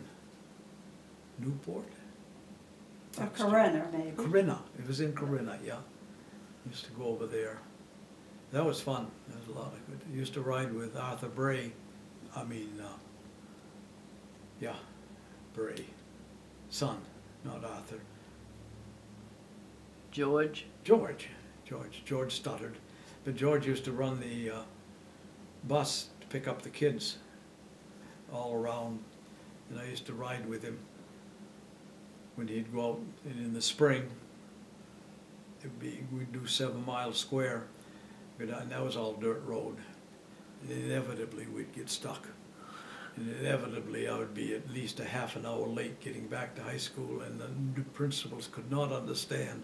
Newport. Corinna, maybe. Corinna. It was in Corinna, yeah. Used to go over there. That was fun. That was a lot of good. Used to ride with Arthur Bray. Bray. Son, not Arthur. George? George stuttered. But George used to run the bus to pick up the kids all around. And I used to ride with him when he'd go out. And in the spring, we'd do 7 Mile Square. And that was all dirt road. And inevitably we'd get stuck. And inevitably I would be at least a half an hour late getting back to high school, and the new principals could not understand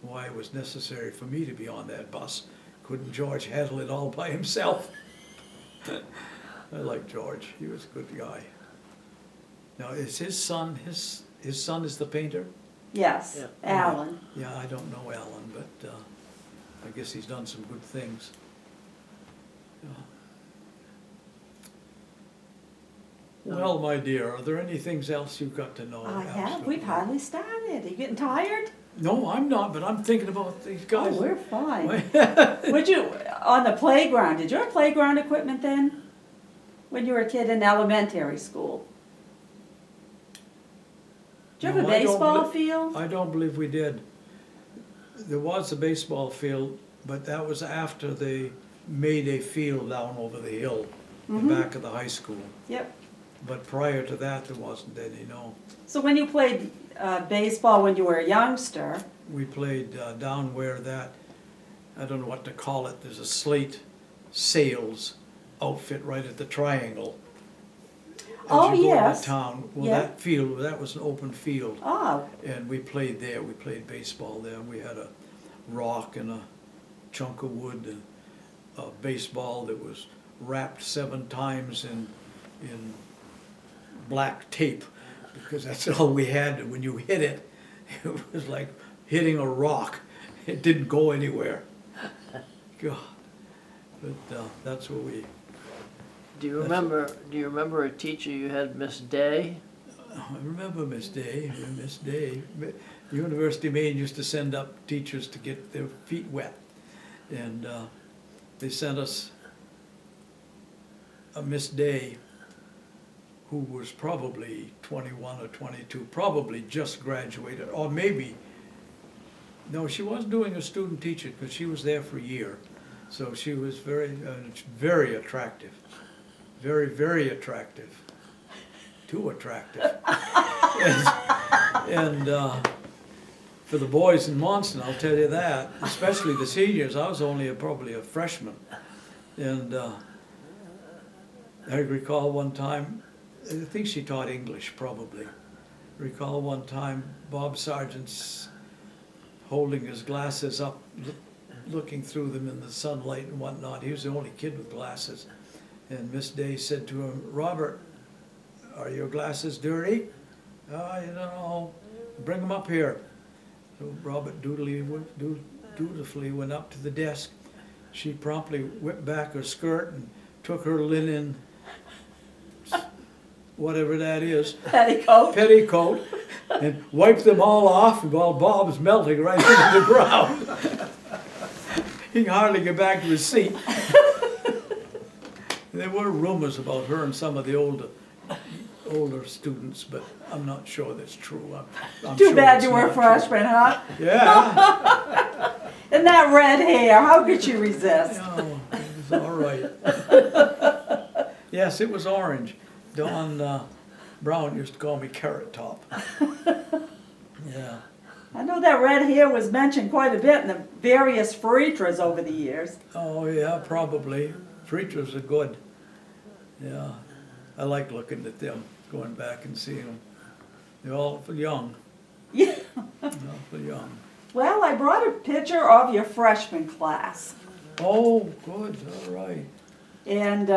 why it was necessary for me to be on that bus. Couldn't George handle it all by himself? I like George. He was a good guy. Now, is his son is the painter? Yes, Yeah. Alan. Yeah, I don't know Alan, but I guess he's done some good things. Yeah. Well, my dear, are there any things else you've got to know? I have. Absolutely. We've hardly started. Are you getting tired? No, I'm not, but I'm thinking about these guys. Oh, we're fine. Would you, on the playground, did you have playground equipment then? When you were a kid in elementary school? Did you have No, a I don't baseball believe- field? I don't believe we did. There was a baseball field, but that was after they made a field down over the hill, the back of the high school. Yep. But prior to that, there wasn't any, no. So when you played baseball when you were a youngster, We played down where that, I don't know what to call it, there's a slate sales outfit right at the triangle. Oh, As you go yes. into town, well, Yeah. that field, that was an open field. oh, And we played there, we played baseball there. We had a rock and a chunk of wood and a baseball that was wrapped 7 times in black tape, because that's all we had. And when you hit it, it was like hitting a rock. It didn't go anywhere. God. But that's what we, Do you remember a teacher you had, Miss Day? I remember Miss Day. Miss Day. University of Maine used to send up teachers to get their feet wet. And they sent us a Miss Day who was probably 21 or 22, probably just graduated, or maybe, no, she wasn't doing a student teaching because she was there for a year. So she was very attractive. Very, very attractive. Too attractive. and for the boys in Monson, I'll tell you that, especially the seniors, I was only probably a freshman. And I recall one time, I think she taught English probably. Recall one time Bob Sargent's holding his glasses up, looking through them in the sunlight and whatnot. He was the only kid with glasses. And Miss Day said to him, "Robert, are your glasses dirty?" "I don't know. Bring them up here." So Robert dutifully went up to the desk. She promptly whipped back her skirt and took her linen, whatever that is, petticoat. petticoat, and wiped them all off while Bob's melting right into the ground. He can hardly get back to his seat. There were rumors about her and some of the older students, but I'm not sure that's true. I'm Too sure bad it's you were a not true. freshman, huh? Yeah. And that red hair, how could you resist? Oh, it was all right. Yes, it was orange. Don Brown used to call me Carrot Top. Yeah. I know that red hair was mentioned quite a bit in the various Fritras over the years. Oh, yeah, probably. Preachers are good. Yeah. I like looking at them, going back and seeing them. They're awful young. Yeah. Awful young. Well, I brought a picture of your freshman class. Oh, good, all right. And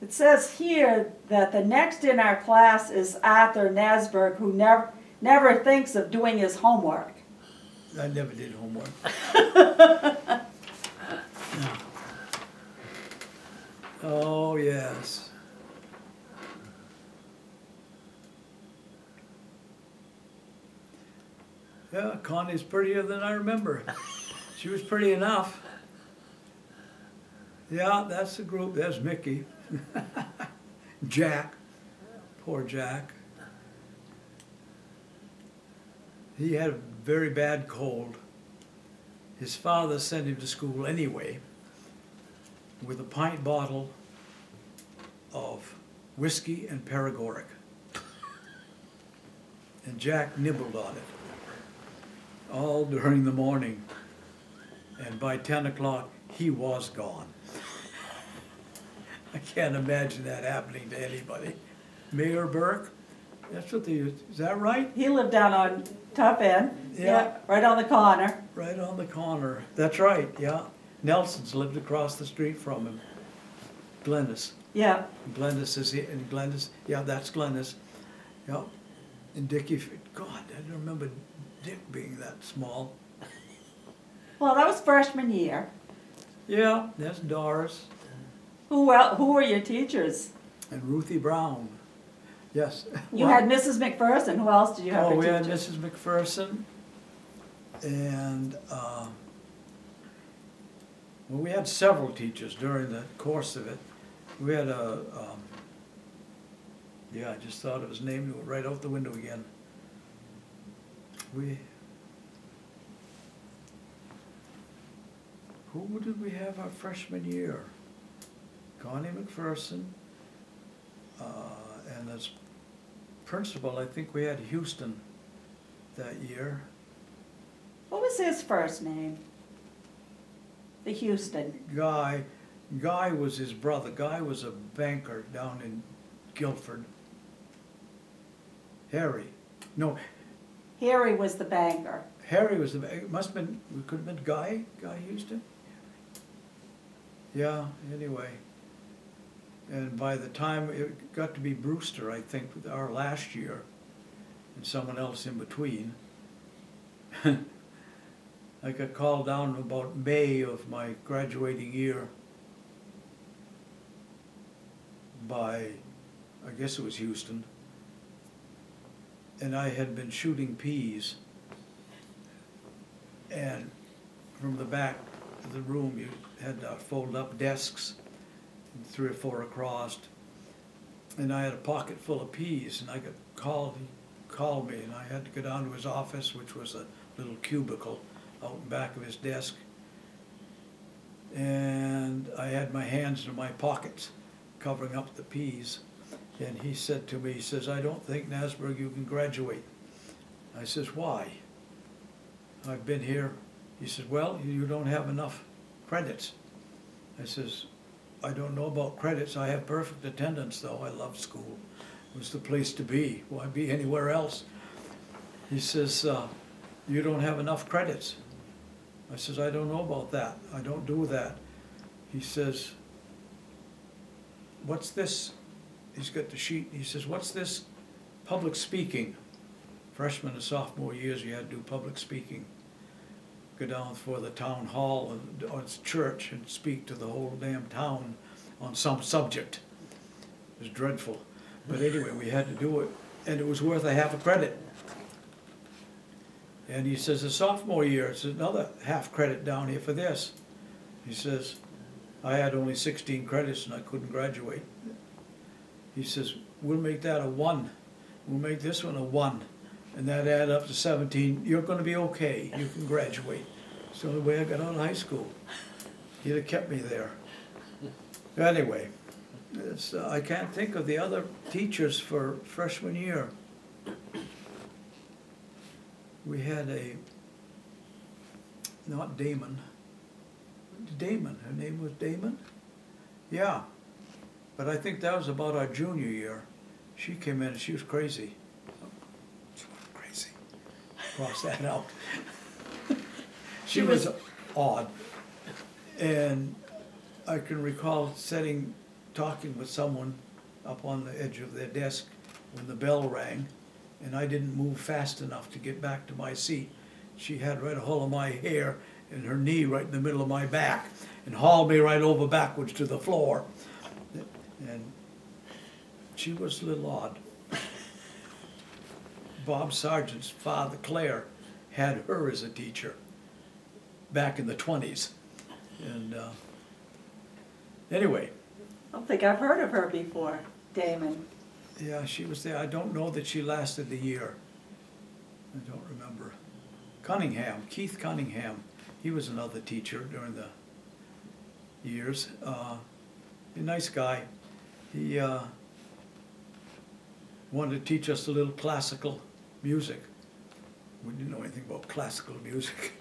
it says here that the next in our class is Artie Nasberg, who never thinks of doing his homework. I never did homework. Oh, yes. Yeah, Connie's prettier than I remember. She was pretty enough. Yeah, that's the group. There's Mickey. Jack. Poor Jack. He had a very bad cold. His father sent him to school anyway with a pint bottle of whiskey and paregoric. And Jack nibbled on it all during the morning. And by 10 o'clock, he was gone. I can't imagine that happening to anybody. Mayor Burke, that's what they used. Is that right? He lived down on Tough End. Yeah. Right on the corner. Right on the corner. That's right, yeah. Nelson's lived across the street from him. Glennis. Yeah. Glennis is here, and Glennis, yeah, that's Glennis. Yeah. And Dickie, God, I don't remember Dick being that small. Well, that was freshman year. Yeah, that's Doris Who were your teachers? and Ruthie Brown. Yes. You had Mrs. McPherson. Who else did you have Oh, for we had teachers? Mrs. McPherson, and, well, we had several teachers during the course of it. We had yeah, I just thought of his name, it went right out the window again. Who did we have our freshman year? Connie McPherson, and as principal, I think we had Houston that year. What was his first name? The Houston. Guy was his brother. Guy was a banker down in Guilford. Harry. No, Harry was the banker. Harry was it must have been, it could have been Guy Houston? Yeah, anyway. And by the time it got to be Brewster, I think, our last year, and someone else in between, I got called down about May of my graduating year by, I guess it was Houston, and I had been shooting peas, and from the back of the room you had fold up desks, 3 or 4 across, and I had a pocket full of peas, and I got called, he called me, and I had to go down to his office, which was a little cubicle out in back of his desk, and I had my hands in my pockets covering up the peas, and he said to me, he says, "I don't think, Nasberg, you can graduate." I says, "Why? I've been here." He says, "Well, you don't have enough credits." I says, "I don't know about credits. I have perfect attendance, though. I love school. It was the place to be. Why be anywhere else?" He says, "You don't have enough credits." I says, "I don't know about that. I don't do that." He says, "What's this?" He's got the sheet. He says, "What's this public speaking?" Freshman and sophomore years, you had to do public speaking. Go down before the town hall or its church and speak to the whole damn town on some subject. It was dreadful. But anyway, we had to do it, and it was worth a half a credit. And he says, the sophomore year, it's another half credit down here for this. He says, I had only 16 credits and I couldn't graduate. He says, we'll make that a 1. We'll make this one a 1. And that add up to 17. You're gonna be okay. You can graduate. So the way I got out of high school. He'd have kept me there. Anyway, I can't think of the other teachers for freshman year. We had not Damon. Her name was Damon? Yeah. But I think that was about our junior year. She came in and she was crazy. She was crazy. Cross that out. She was odd. And I can recall talking with someone up on the edge of their desk when the bell rang, and I didn't move fast enough to get back to my seat. She had right a hold of my hair and her knee right in the middle of my back and hauled me right over backwards to the floor. And she was a little odd. Bob Sargent's father, Claire, had her as a teacher back in the 20s. And anyway. I don't think I've heard of her before, Damon. Yeah, she was there. I don't know that she lasted the year. I don't remember. Keith Cunningham, he was another teacher during the years. A nice guy. He wanted to teach us a little classical music. We didn't know anything about classical music.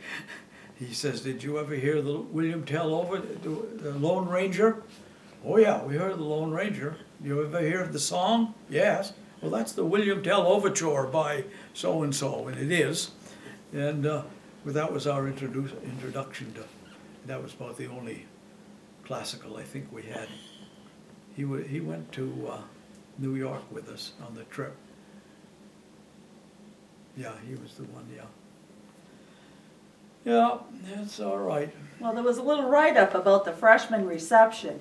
He says, did you ever hear the William Tell Over, the Lone Ranger? Oh yeah, we heard the Lone Ranger. You ever hear of the song? Yes. Well, that's the William Tell Overture by so-and-so, and it is. And well, that was our introduction to, that was about the only classical I think we had. He went to New York with us on the trip. Yeah, he was the one, yeah. Yeah, that's all right. Well, there was a little write-up about the freshman reception.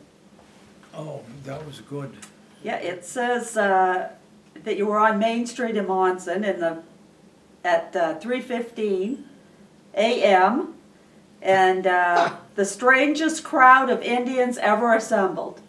Oh, that was good. Yeah, it says that you were on Main Street in Monson at 3:15 a.m. and the strangest crowd of Indians ever assembled.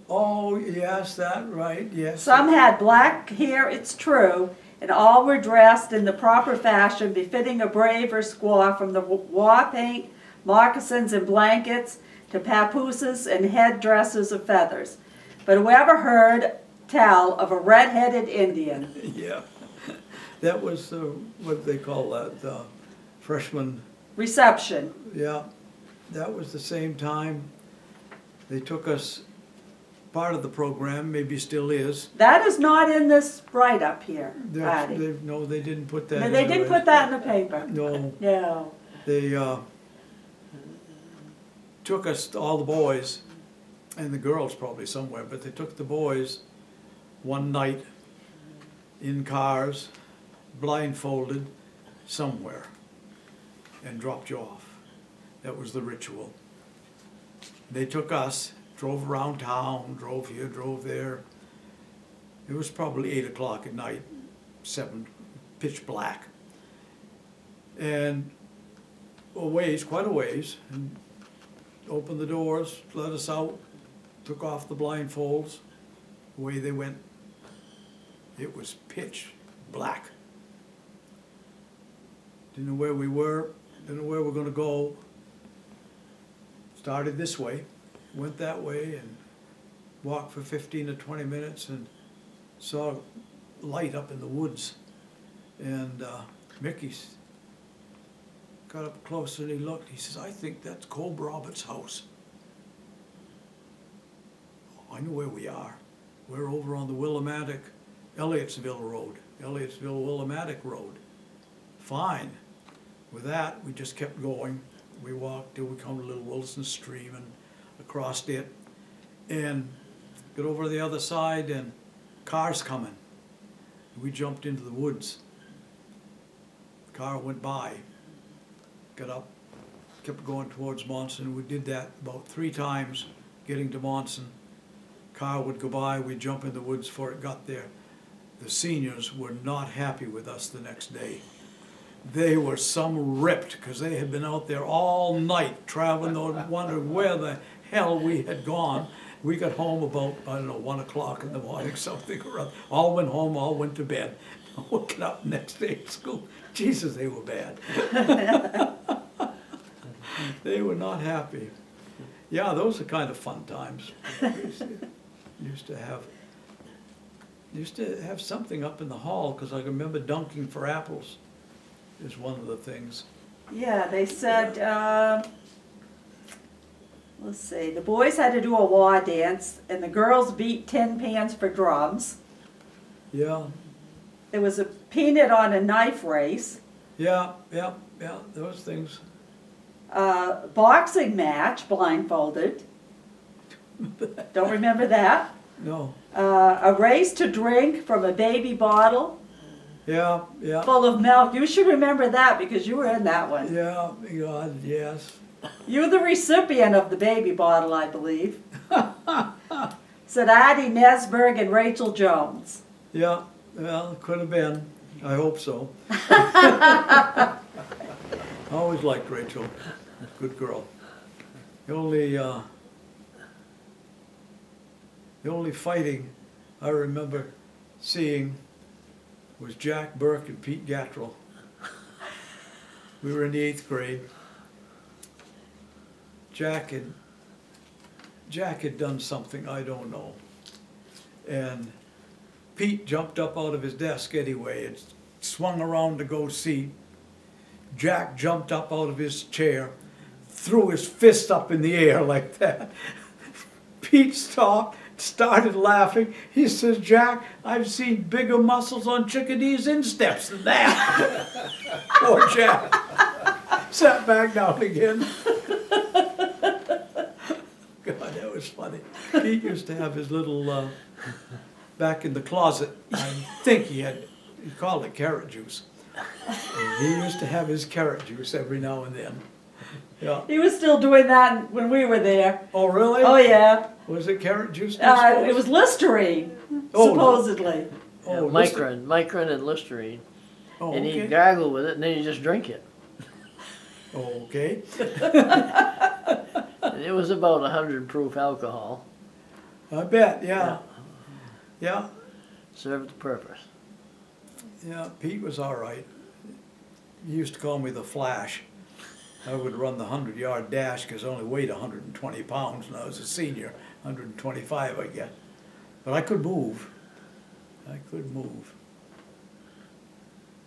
Oh, yes, that right, yes. Some had black hair, it's true, and all were dressed in the proper fashion befitting a brave or squaw, from the war paint, moccasins and blankets, to papooses and headdresses of feathers. But whoever heard tell of a red-headed Indian? Yeah, that was what they call that, the freshman Reception. Yeah, that was the same time they took us, part of the program, maybe still is. That is not in this write-up here, Artie. No, they didn't put that No, in. they didn't put that in the paper. No. No. They took us, all the boys, and the girls probably somewhere, but they took the boys one night in cars, blindfolded, somewhere, and dropped you off. That was the ritual. They took us, drove around town, drove here, drove there. It was probably 8 o'clock at night, 7, pitch black. And a ways, quite a ways, and opened the doors, let us out, took off the blindfolds, away they went. It was pitch black. Didn't know where we were, didn't know where we were gonna go. Started this way, went that way, and walked for 15 to 20 minutes and saw light up in the woods. And Mickey got up close and he looked, he says, I think that's Cobe Roberts' house. Oh, I know where we are. We're over on the Willimantic, Elliotsville Road, Elliotsville-Willimantic Road. Fine. With that, we just kept going. We walked till we come to Little Wilson Stream and across it, and got over to the other side, and cars coming. We jumped into the woods. The car went by, got up, kept going towards Monson. We did that about 3 times, getting to Monson. car would go by, we'd jump in the woods before it got there. The seniors were not happy with us the next day. They were some ripped, because they had been out there all night traveling, wondering where the hell we had gone. We got home about, I don't know, 1 o'clock in the morning, something or other. All went home, all went to bed. Woken up next day at school. Jesus, they were bad. They were not happy. Yeah, those are kind of fun times. Used to have something up in the hall, because I remember dunking for apples is one of the things. Yeah, they said, let's see, the boys had to do a war dance, and the girls beat tin pans for drums. Yeah, There was a peanut on a knife race, yeah, those things. boxing match, blindfolded. Don't remember that. No, A race to drink from a baby bottle yeah, full of milk. You should remember that because you were in that one. yeah, God, yes. You were the recipient of the baby bottle, I believe. Said Artie Nasberg and Rachel Jones. Yeah, well, could have been. I hope so. I always liked Rachel. Good girl. The only fighting I remember seeing was Jack Burke and Pete Gattrell. We were in the 8th grade. Jack had done something, I don't know. And Pete jumped up out of his desk anyway and swung around to go see. Jack jumped up out of his chair, threw his fist up in the air like that. Pete stopped, started laughing. He says, "Jack, I've seen bigger muscles on chickadees' insteps than that." Poor Jack. Sat back down again. God, that was funny. Pete used to have his little, back in the closet, I think he called it carrot juice. And he used to have his carrot juice every now and then. Yeah. He was still doing that when we were there. Oh, really? Oh, yeah. Was it carrot juice? It was Listerine, Oh, supposedly. Oh, Micron and Listerine. Oh, And you okay. gargle with it and then you just drink it. Oh, okay. And it was about 100 proof alcohol. I bet, yeah. Yeah, Served the purpose. yeah, Pete was all right. He used to call me the Flash. I would run the 100-yard dash because I only weighed 120 pounds when I was a senior, 125 I guess. But I could move. I could move.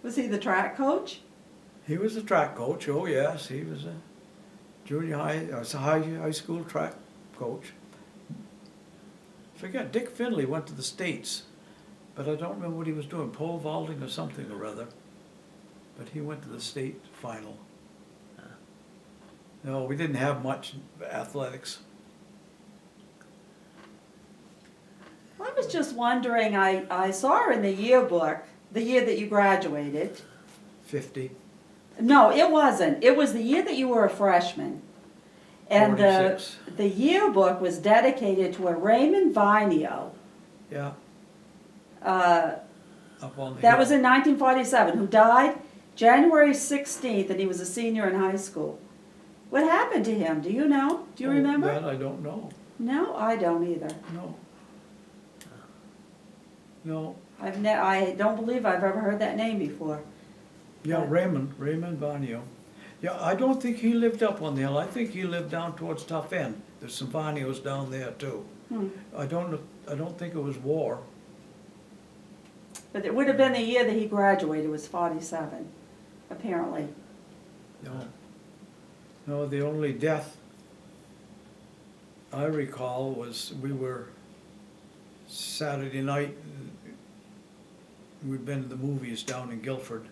Was he the track coach? He was a track coach, oh yes, he was a junior high, high school track coach. Forget, Dick Finley went to the States, but I don't remember what he was doing, pole vaulting or something or other. But he went to the state final. No, we didn't have much athletics. I was just wondering, I saw in the yearbook, the year that you graduated. 50. No, it wasn't. It was the year that you were a freshman. And 46. the yearbook was dedicated to a Raymond Vinio. Yeah, Uh, up on the that hill. was in 1947, who died January 16th, and he was a senior in high school. What happened to him? Do you know? Do you Oh, remember? That I don't know. No, I don't either. No. No. I don't believe I've ever heard that name before. Yeah, But- Raymond Bonio. Yeah, I don't think he lived up on the hill. I think he lived down towards Tough End. There's some Bonios down there too. Hmm. I don't think it was war. But it would have been the year that he graduated, was 47, apparently. No. No, the only death I recall was we were Saturday night, we'd been to the movies down in Guilford.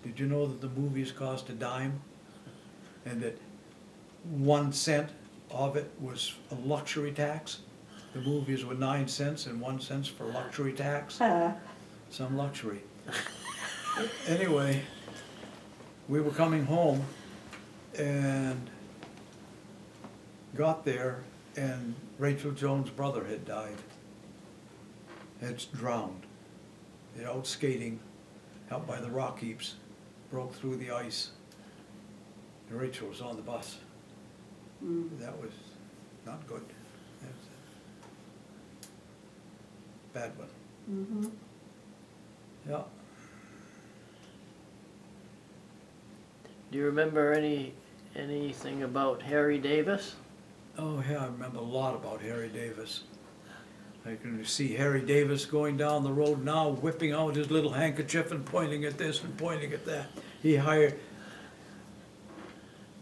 Did you know that the movies cost a dime? And that 1 cent of it was a luxury tax? The movies were 9 cents and 1 cent for luxury tax? Some luxury. Anyway, we were coming home and got there and Rachel Jones' brother had died, had drowned. They're out skating, out by the rock heaps, broke through the ice. And Rachel was on the bus. That was not good. That was a bad one. Mm-hmm. Yeah. Do you remember anything about Harry Davis? Oh, yeah, I remember a lot about Harry Davis. I can see Harry Davis going down the road now, whipping out his little handkerchief and pointing at this and pointing at that. He hired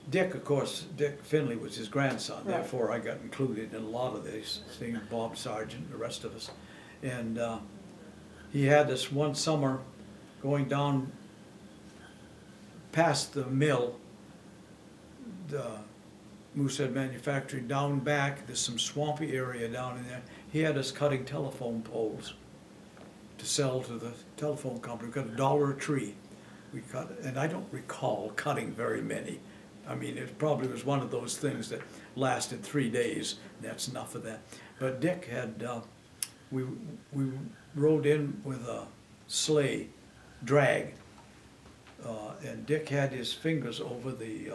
Dick, of course. Dick Finley was his grandson, Right. therefore I got included in a lot of these things, Bob Sargent and the rest of us. And he had this one summer going down past the mill, the Moosehead Manufacturing, down back, there's some swampy area down in there. He had us cutting telephone poles to sell to the telephone company. We got $1 a tree. We cut, and I don't recall cutting very many. I mean, it probably was one of those things that lasted 3 days. That's enough of that. But Dick had, we rode in with a sleigh drag, and Dick had his fingers over the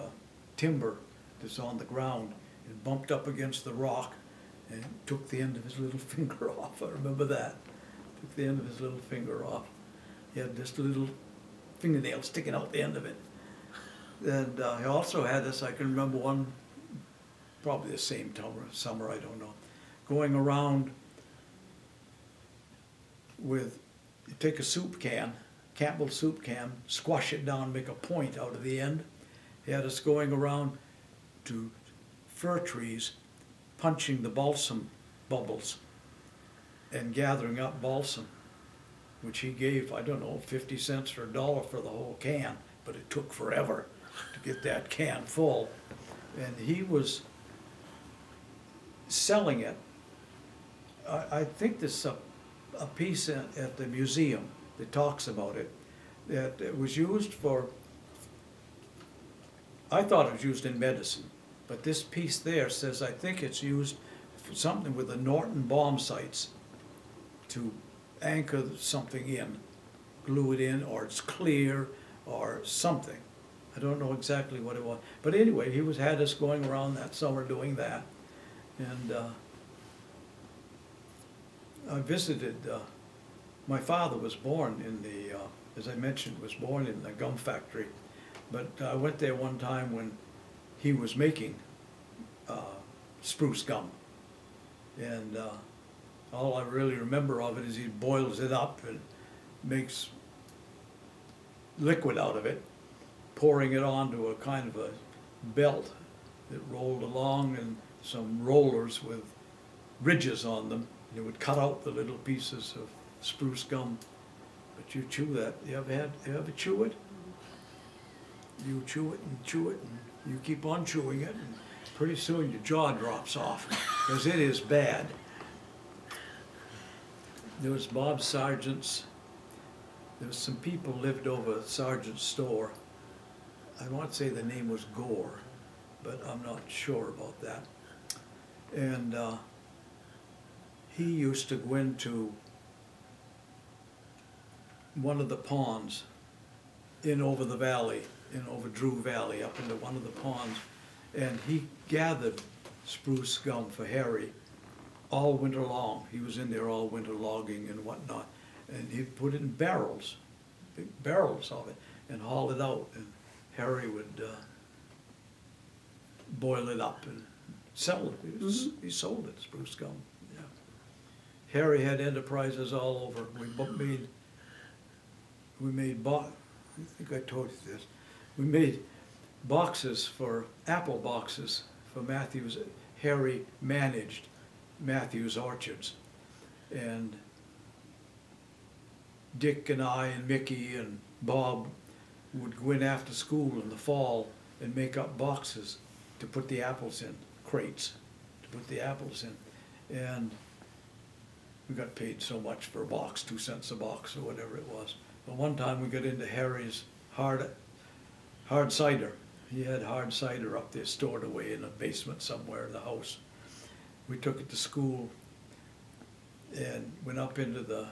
timber that's on the ground and bumped up against the rock and took the end of his little finger off. I remember that. Took the end of his little finger off. He had this little fingernail sticking out the end of it. And he also had this, I can remember one, probably the same summer, I don't know, going around with, you take a soup can, Campbell's soup can, squash it down, make a point out of the end. He had us going around to fir trees, punching the balsam bubbles and gathering up balsam, which he gave, I don't know, 50 cents or $1 for the whole can, but it took forever to get that can full. And he was selling it. I think there's a piece at the museum that talks about it, that it was used for, I thought it was used in medicine, but this piece there says I think it's used for something with the Norton bomb sites to anchor something in, glue it in, or it's clear, or something. I don't know exactly what it was. But anyway, he had us going around that summer doing that. And I visited, my father was born in the, as I mentioned, was born in the gum factory. But I went there one time when he was making spruce gum. And all I really remember of it is he boils it up and makes liquid out of it, pouring it onto a kind of a belt that rolled along, and some rollers with ridges on them. And it would cut out the little pieces of spruce gum. But you chew that. You ever chew it? You chew it, and you keep on chewing it, and pretty soon your jaw drops off, because it is bad. There was Bob Sargent's, there was some people lived over at Sargent's store. I want to say the name was Gore, but I'm not sure about that. And he used to go into one of the ponds in over the valley, in over Drew Valley, up into one of the ponds, and he gathered spruce gum for Harry all winter long. He was in there all winter logging and whatnot, and he'd put it in barrels, big barrels of it, and haul it out, and Harry would boil it up and sell it. He sold it, spruce gum. Yeah. Harry had enterprises all over. I think I told you this. We made boxes for, apple boxes for Matthew's. Harry managed Matthew's orchards. And Dick and I and Mickey and Bob would go in after school in the fall and make up boxes to put the apples in, crates to put the apples in. And we got paid so much for a box, 2 cents a box or whatever it was. But one time we got into Harry's hard cider. He had hard cider up there stored away in a basement somewhere in the house. we took it to school and went up into the,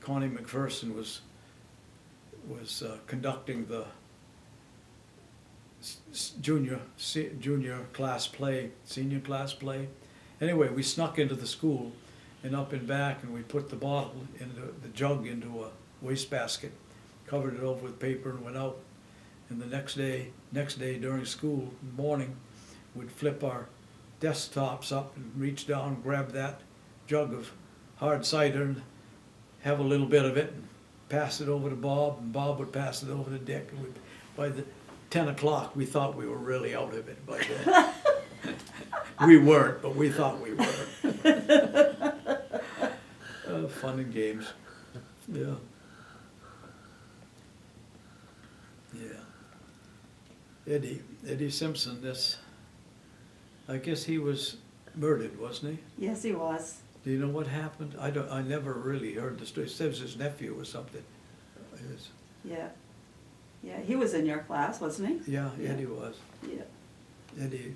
Connie McPherson was conducting the junior class play, senior class play. Anyway, we snuck into the school and up and back, and we put the bottle into the jug into a wastebasket, covered it over with paper, and went out. And the next day during school morning, we'd flip our desktops up and reach down, grab that jug of hard cider and have a little bit of it and pass it over to Bob, and Bob would pass it over to Dick. And by the 10 o'clock, we thought we were really out of it by then. We weren't, but we thought we were. Fun and games. Yeah. Yeah. Eddie Simpson, I guess he was murdered, wasn't he? Yes, he was. Do you know what happened? I never really heard the story. It says his nephew or something. Yeah. Yeah, he was in your class, wasn't he? Yeah, Eddie was. Yeah. Eddie.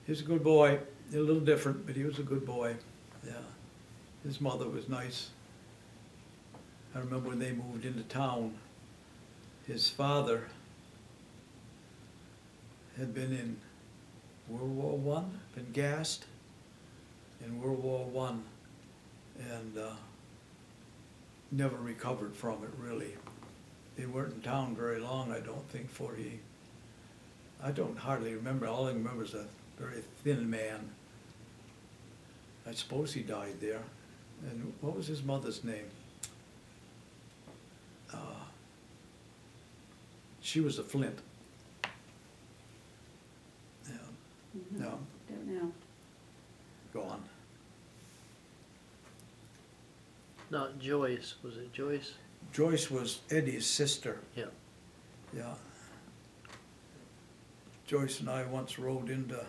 He's a good boy. A little different, but he was a good boy. Yeah. His mother was nice. I remember when they moved into town, his father had been in World War I, been gassed in World War I, and never recovered from it, really. They weren't in town very long, I don't think, I don't hardly remember. All I remember is a very thin man. I suppose he died there. And what was his mother's name? She was a Flint. Yeah. No. Don't know. Go on. Not Joyce, was it Joyce? Joyce was Eddie's sister. Yeah. Yeah. Joyce and I once rode into,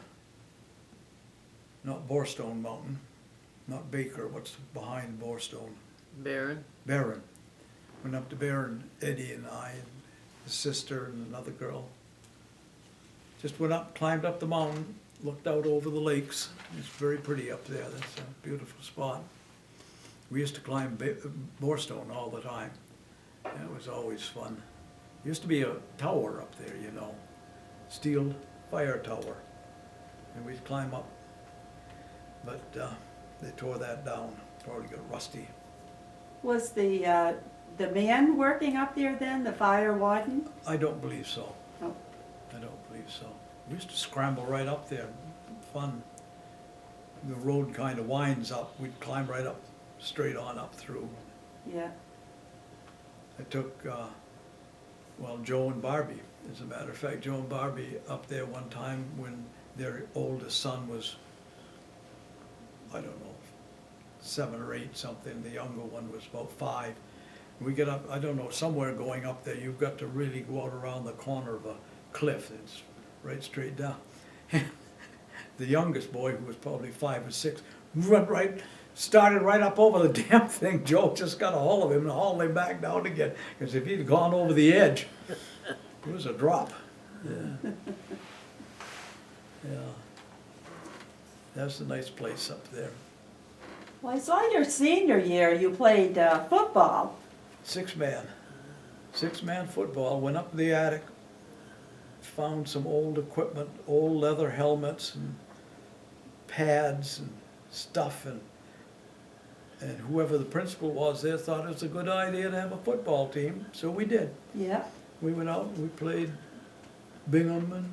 not Borstone Mountain, not Baker, what's behind Borstone? Barron? Barron. Went up to Barron, Eddie and I, and his sister and another girl. Just went up, climbed up the mountain, looked out over the lakes. It's very pretty up there. That's a beautiful spot. We used to climb Borstone all the time. That was always fun. There used to be a tower up there, you know, steel fire tower, and we'd climb up. But they tore that down. Probably got rusty. Was the man working up there then, the fire warden? I don't believe so. Oh. I don't believe so. We used to scramble right up there. Fun. The road kind of winds up. We'd climb right up, straight on up through. Yeah. I took, well, Joe and Barbie, as a matter of fact, Joe and Barbie up there one time when their oldest son was, I don't know, 7 or 8 something. The younger one was about 5. We get up, I don't know, somewhere going up there, you've got to really go out around the corner of a cliff. It's right straight down. The youngest boy, who was probably 5 or 6, started right up over the damn thing. Joe just got a hold of him and hauled him back down again, because if he'd gone over the edge, it was a drop. Yeah. Yeah. That's a nice place up there. Well, I saw your senior year, you played football. 6-man football. Went up to the attic, found some old equipment, old leather helmets and pads and stuff, and whoever the principal was there thought it was a good idea to have a football team, so we did. Yeah. We went out and we played Bingham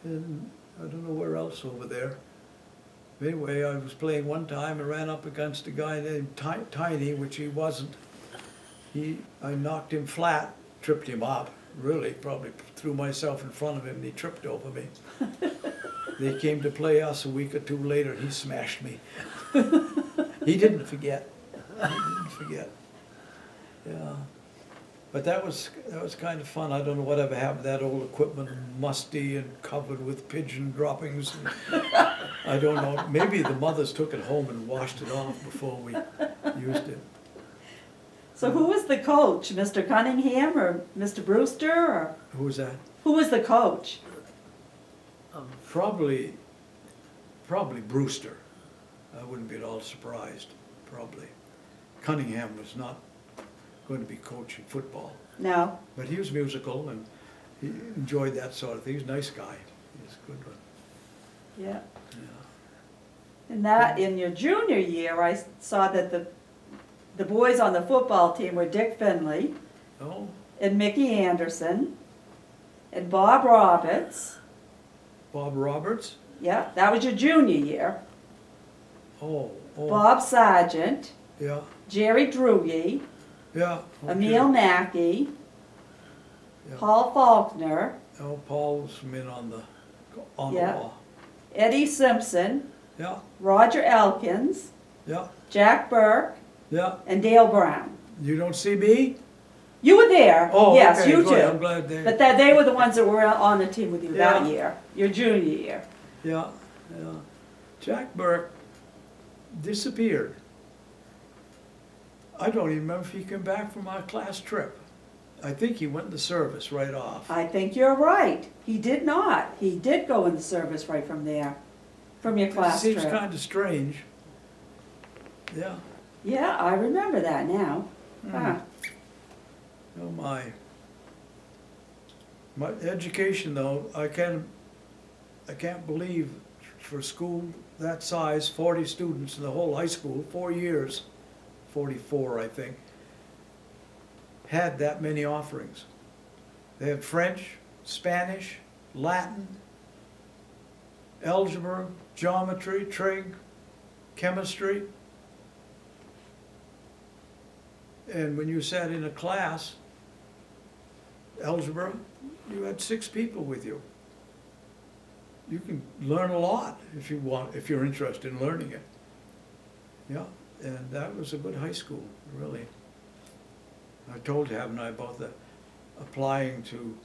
and I don't know where else over there. Anyway, I was playing one time and ran up against a guy named Tiny, which he wasn't. I knocked him flat, tripped him up, really, probably threw myself in front of him and he tripped over me. They came to play us a week or 2 later and he smashed me. He didn't forget. Yeah. But that was kind of fun. I don't know whatever happened to that old equipment, musty and covered with pigeon droppings. I don't know. Maybe the mothers took it home and washed it off before we used it. So who was the coach, Mr. Cunningham or Mr. Brewster, or Who was that? who was the coach? Probably Brewster. I wouldn't be at all surprised, probably. Cunningham was not going to be coaching football, No, but he was musical and he enjoyed that sort of thing. He's a nice guy. He's a good one. yeah. Yeah. And that, in your junior year, I saw that the boys on the football team were Dick Finley Oh, and Mickey Anderson and Bob Roberts. Bob Roberts? Yeah, that was your junior year. Oh, Bob Sargent, yeah, Jerry Drugy, yeah. Okay. Emil Mackey, Yeah. Paul Faulkner, Oh, Paul was from in on the Yeah. wall. Eddie Simpson, Yeah, Roger Elkins, yeah, Jack Burke, yeah. and Dale Brown. You don't see me? You were there. Oh, Yes, okay, you good. I'm too. glad they. But they were the ones that were on the team with you that Yeah. year, your junior year. Yeah, yeah. Jack Burke disappeared. I don't even remember if he came back from our class trip. I think he went in the service right off. I think you're right. He did not. He did go in the service right from there, from your class Seems trip. kind of strange. Yeah. Yeah, I remember that now. Huh. Oh my education though, I can't believe for a school that size, 40 students in the whole high school, 4 years, 44 I think, had that many offerings. They had French, Spanish, Latin, algebra, geometry, trig, chemistry. And when you sat in a class, algebra, you had 6 people with you. You can learn a lot if you want, if you're interested in learning it. Yeah, and that was a good high school, really. I told Hab and I about applying to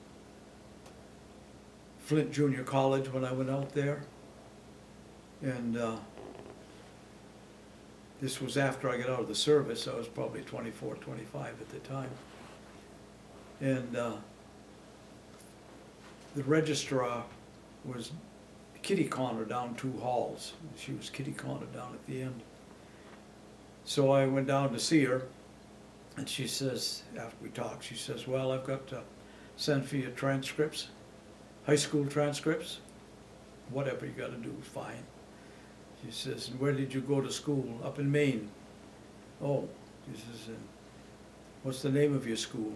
Flint Junior College when I went out there. And this was after I got out of the service. I was probably 24, 25 at the time. And the registrar was kitty corner down 2 halls. She was kitty corner down at the end. So I went down to see her, and she says, after we talked, she says, well, I've got to send for your transcripts, high school transcripts. Whatever you got to do is fine. She says, and where did you go to school? Up in Maine. Oh, she says, and what's the name of your school?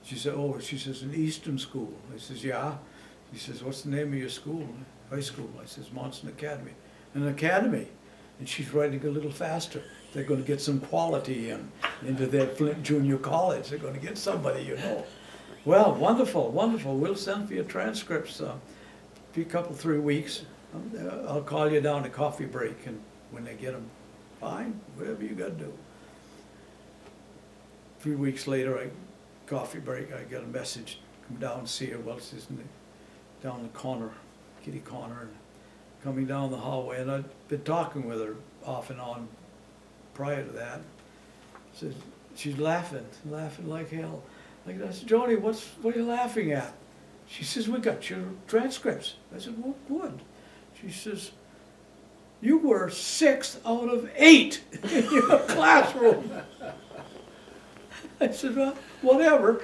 She said, oh, she says, an Eastern school. I says, yeah. She says, what's the name of your school? High school. I says, Monson Academy. An academy. And she's writing a little faster. They're going to get some quality into their Flint Junior College. They're going to get somebody, you know. Well, wonderful, wonderful. We'll send for your transcripts a couple, 3 weeks. I'll call you down to coffee break, and when they get them, fine, whatever you got to do. 3 weeks later, coffee break, I get a message, come down and see her. Well, she's down the corner, kitty corner, and coming down the hallway, and I'd been talking with her off and on prior to that. So she's laughing like hell. I said, Joni, what are you laughing at? She says, we got your transcripts. I said, well, good. She says, you were 6 out of 8 in your classroom. I said, well, whatever.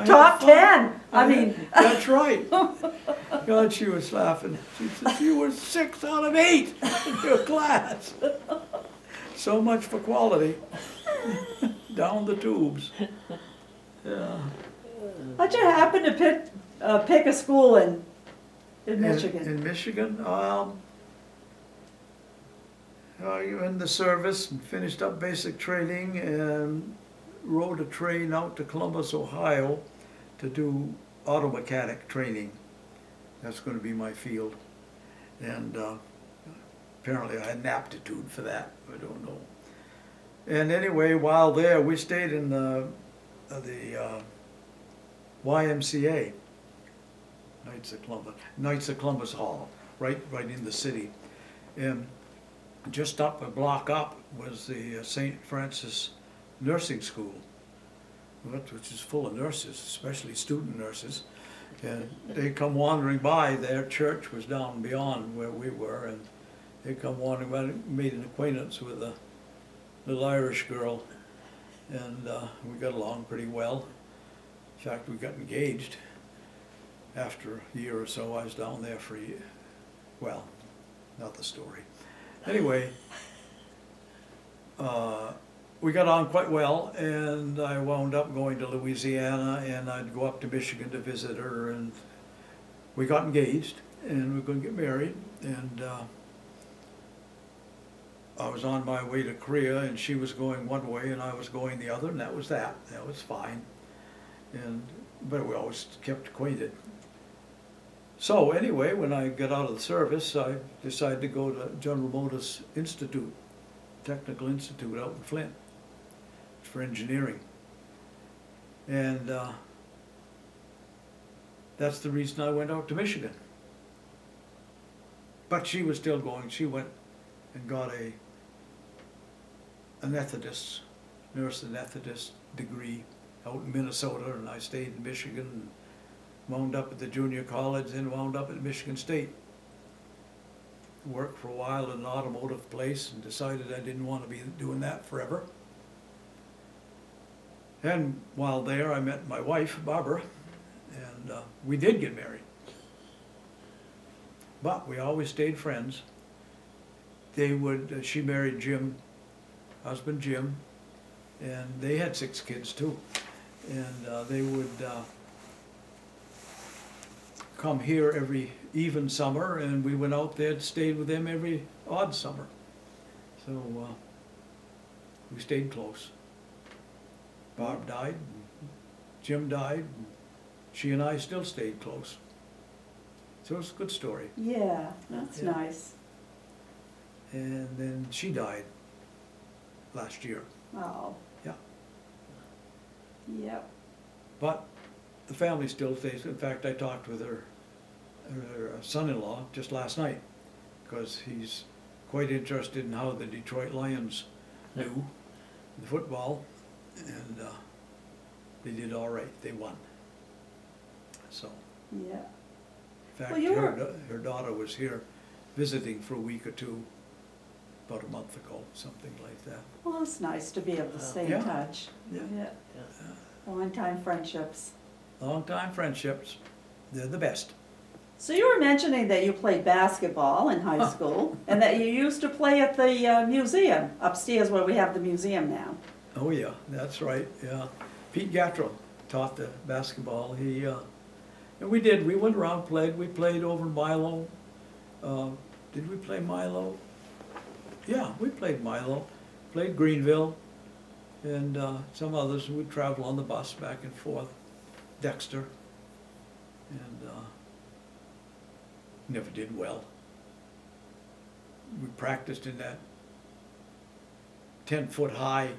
Top 10. I mean, that's right. God, she was laughing. She said, you were 6 out of 8 in your class. So much for quality. Down the tubes. Yeah. how'd you happen to pick a school in Michigan? In Michigan, you're in the service and finished up basic training and rode a train out to Columbus, Ohio to do auto mechanic training. That's going to be my field. And apparently I had an aptitude for that. I don't know. And anyway, while there, we stayed in the YMCA, Knights of Columbus Hall, right in the city. And just up, a block up, was the St. Francis Nursing School, which is full of nurses, especially student nurses. And they come wandering by, their church was down beyond where we were, and they come wandering by, made an acquaintance with a little Irish girl, and we got along pretty well. In fact, we got engaged after a year or so. I was down there for a year. Well, not the story. Anyway, we got on quite well, and I wound up going to Louisiana, and I'd go up to Michigan to visit her, and we got engaged, and we were going to get married, and I was on my way to Korea, and she was going one way, and I was going the other, and that was that. That was fine, but we always kept acquainted. So anyway, when I got out of the service, I decided to go to General Motors Institute, Technical Institute out in Flint, for engineering. And that's the reason I went out to Michigan. But she was still going. She went and got a nurse anesthetist degree out in Minnesota, and I stayed in Michigan and wound up at the junior college, then wound up at Michigan State. Worked for a while in an automotive place and decided I didn't want to be doing that forever. And while there, I met my wife, Barbara, and we did get married. But we always stayed friends. She married Jim, husband Jim, and they had 6 kids too. And they would come here every even summer, and we went out there and stayed with them every odd summer. So we stayed close. Barb died, and Jim died, and she and I still stayed close. So it's a good story. Yeah, that's Yeah. nice. And then she died last year. Oh. Yeah. Yep. But the family still stays. In fact, I talked with her son-in-law just last night, because he's quite interested in how the Detroit Lions do in football, and they did all right. They won. So, Yeah. in fact, Well, you were- her daughter was here visiting for a week or two about a month ago, something like that. Well, it's nice to be able to stay Yeah. in touch. Yeah. Long-time friendships. Long-time friendships, they're the best. So you were mentioning that you played basketball in high school, and that you used to play at the museum upstairs where we have the museum now. Oh yeah, that's right, yeah. Pete Gattro taught the basketball. And we went around, we played over in Milo. Did we play Milo? Yeah, we played Milo, played Greenville, and some others. We'd travel on the bus back and forth, Dexter, and never did well. We practiced in that 10-foot high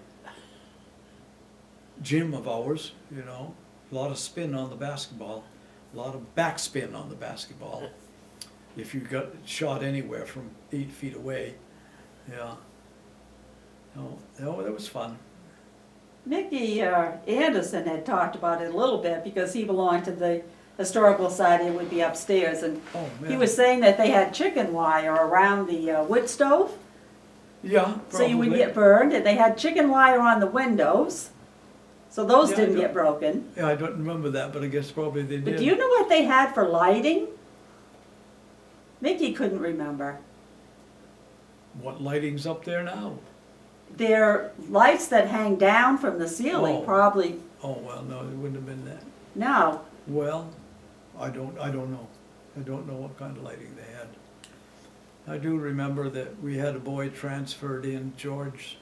gym of ours, you know, a lot of spin on the basketball, a lot of backspin on the basketball. If you got shot anywhere from 8 feet away, yeah. No, that was fun. Mickey Anderson had talked about it a little bit because he belonged to the Historical Society and would be upstairs. And Oh, man. he was saying that they had chicken wire around the wood stove, Yeah, probably. so you would get burned. And they had chicken wire on the windows, so those Yeah, I didn't don't- get broken. Yeah, I don't remember that, but I guess probably they did. But do you know what they had for lighting? Mickey couldn't remember. What lighting's up there now? They're lights that hang down from the ceiling, Oh. probably. Oh, well, no, it wouldn't have been that. No. Well, I don't know. I don't know what kind of lighting they had. I do remember that we had a boy transferred in, George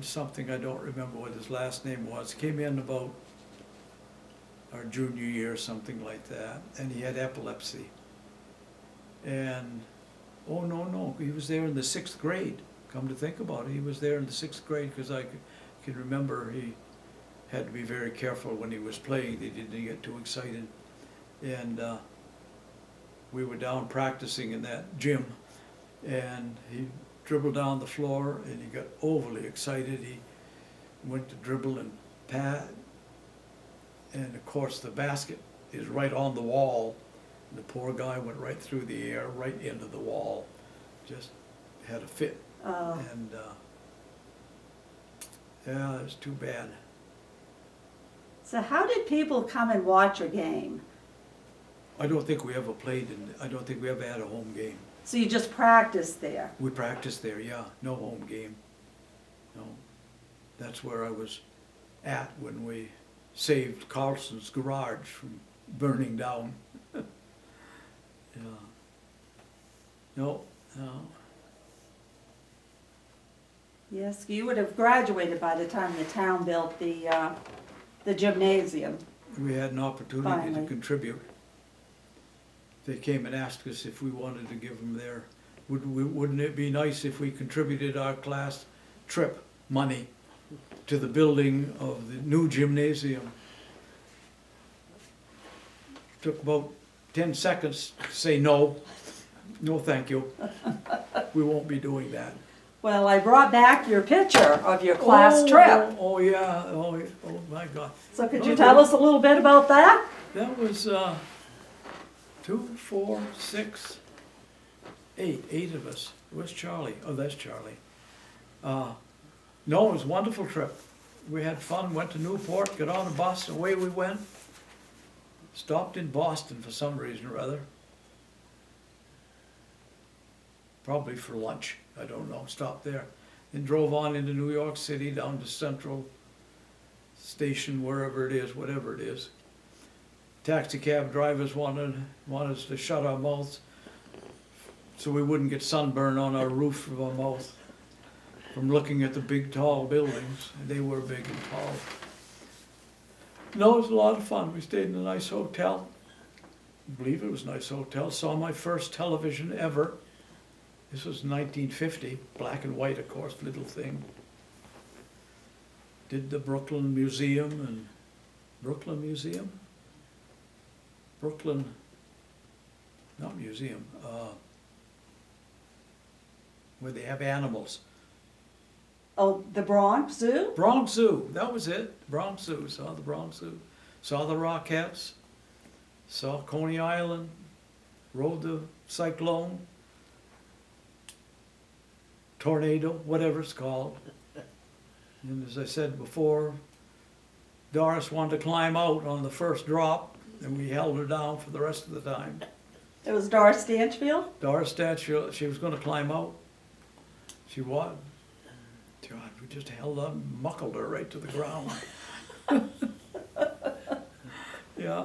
something, I don't remember what his last name was, came in about our junior year, something like that, and he had epilepsy. And, oh, no, he was there in the 6th grade, come to think about it, he was there in the 6th grade, because I can remember he had to be very careful when he was playing, he didn't get too excited. And we were down practicing in that gym, and he dribbled down the floor, and he got overly excited. He went to dribble and And of course, the basket is right on the wall. The poor guy went right through the air, right into the wall, just had a fit. And, yeah, it's too bad. So how did people come and watch a game? I don't think we ever played I don't think we ever had a home game. So you just practiced there? We practiced there, yeah, no home game. No, that's where I was at when we saved Carlson's garage from burning down. Yeah. No, no, Yes, you would have graduated by the time the town built the gymnasium. we had an opportunity to Finally. contribute. They came and asked us if we wanted to give them their, wouldn't it be nice if we contributed our class trip money to the building of the new gymnasium? Took about 10 seconds to say no. No, thank you. We won't be doing that. Well, I brought back your picture of your class trip. Oh, yeah, oh my God. So could you tell us a little bit about that? That was 2, 4, 6, 8 of us. Where's Charlie? Oh, that's Charlie. No, it was a wonderful trip. We had fun, went to Newport, got on a bus, away we went. Stopped in Boston for some reason or other. Probably for lunch, I don't know, stopped there. Then drove on into New York City, down to Central Station, wherever it is, whatever it is. Taxi cab drivers wanted us to shut our mouths so we wouldn't get sunburn on our roof of our mouth from looking at the big tall buildings. They were big and tall. No, it was a lot of fun. We stayed in a nice hotel. I believe it was a nice hotel. Saw my first television ever. This was 1950, black and white, of course, little thing. Did the Brooklyn Museum and Brooklyn, not museum, where they have animals. Oh, the Bronx Zoo? Bronx Zoo, that was it. Bronx Zoo, saw the Bronx Zoo. Saw the Rockettes, saw Coney Island, rode the Cyclone, Tornado, whatever it's called. And as I said before, Doris wanted to climb out on the first drop, and we held her down for the rest of the time. It was Doris Stanchfield? Doris Stanchfield, she was going to climb out. She was. God, we just held up and muckled her right to the ground. Yeah.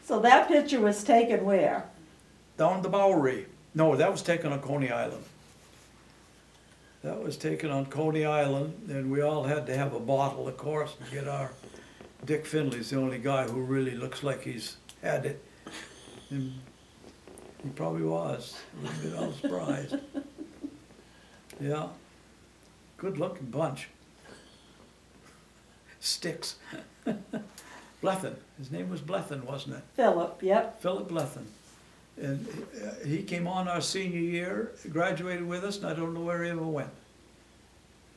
So that picture was taken where? Down the Bowery. No, that was taken on Coney Island. That was taken on Coney Island, and we all had to have a bottle, of course, to get our. Dick Finley's the only guy who really looks like he's had it. And he probably was. A little bit all surprised. Yeah. Good looking bunch. Sticks. Blethen. His name was Blethen, wasn't it? Philip, yep. Philip Blethen. And he came on our senior year, graduated with us, and I don't know where he ever went.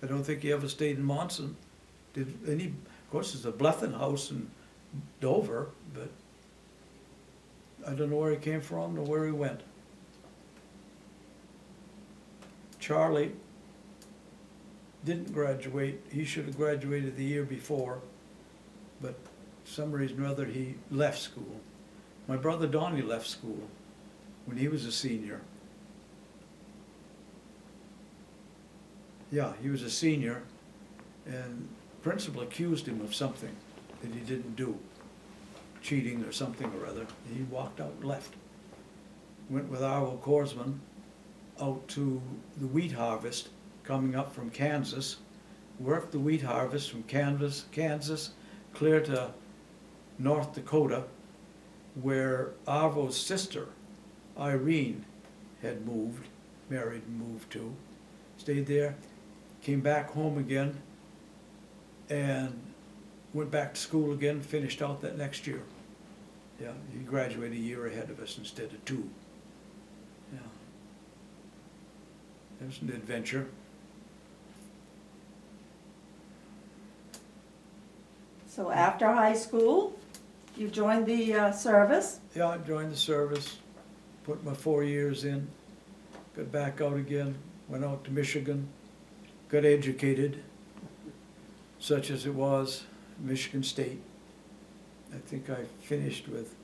I don't think he ever stayed in Monson. Did any? Of course, there's a Blethen house in Dover, but I don't know where he came from or where he went. Charlie didn't graduate. He should have graduated the year before, but for some reason or other he left school. My brother Donnie left school when he was a senior. Yeah, he was a senior, and principal accused him of something that he didn't do, cheating or something or other. He walked out and left. Went with Arvo Korsman out to the wheat harvest coming up from Kansas, worked the wheat harvest from Kansas clear to North Dakota, where Arvo's sister, Irene, had moved, married and moved to, stayed there, came back home again, and went back to school again, finished out that next year. Yeah, he graduated a year ahead of us instead of 2. Yeah. It was an adventure. So after high school, you joined the service. Yeah, I joined the service, put my 4 years in, got back out again, went out to Michigan, got educated, such as it was, Michigan State. I think I finished with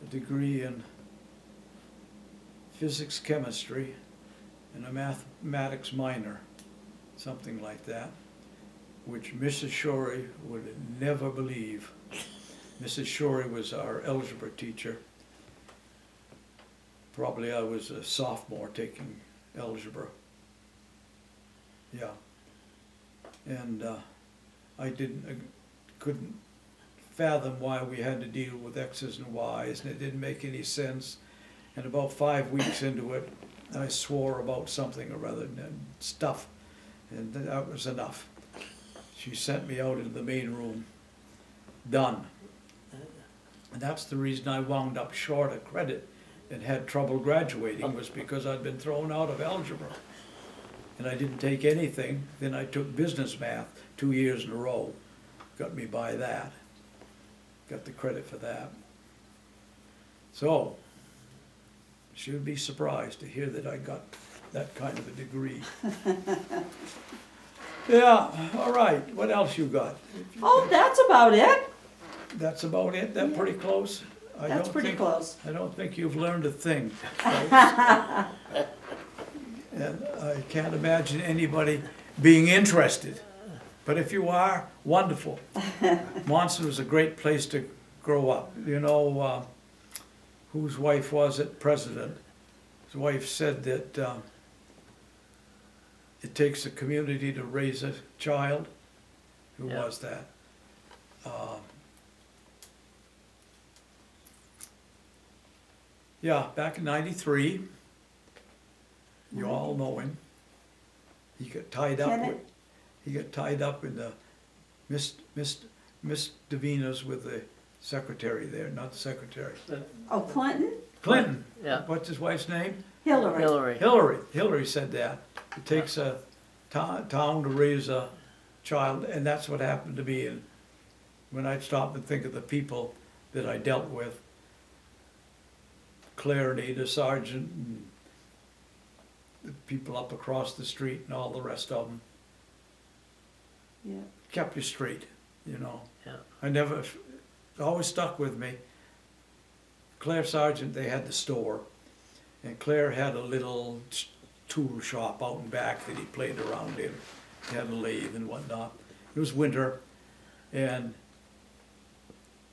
a degree in physics, chemistry, and a mathematics minor, something like that, which Mrs. Shorey would never believe. Mrs. Shorey was our algebra teacher. Probably I was a sophomore taking algebra. Yeah. And I couldn't fathom why we had to deal with X's and Y's, and it didn't make any sense. And about 5 weeks into it, I swore about something or other, stuff, and that was enough. She sent me out into the main room, done. And that's the reason I wound up short of credit and had trouble graduating, was because I'd been thrown out of algebra. And I didn't take anything. Then I took business math 2 years in a row. Got me by that. Got the credit for that. So, should be surprised to hear that I got that kind of a degree. Yeah, all right. What else you got? Oh, that's about it. That's about it? That pretty close? I That's don't pretty think- close. I don't think you've learned a thing, folks. And I can't imagine anybody being interested. But if you are, wonderful. Monson was a great place to grow up. You know, whose wife was it? President. His wife said that it takes a community to raise a child. Who Yeah. was that? Yeah, back in '93, you all know him. He got tied up with, Kenneth? he got tied up in the misdemeanors with the secretary there, not the secretary. Oh, Clinton? Clinton. Yeah. What's his wife's name? Hillary. Hillary. Hillary said that. It takes a town to raise a child, and that's what happened to me. And when I stop and think of the people that I dealt with, Claire and Ada Sargent, and the people up across the street and all the rest of them, Yeah. kept you straight, you know. Yeah. It always stuck with me. Claire Sargent, they had the store, and Claire had a little tool shop out in back that he played around in. He had a lathe and whatnot. It was winter, and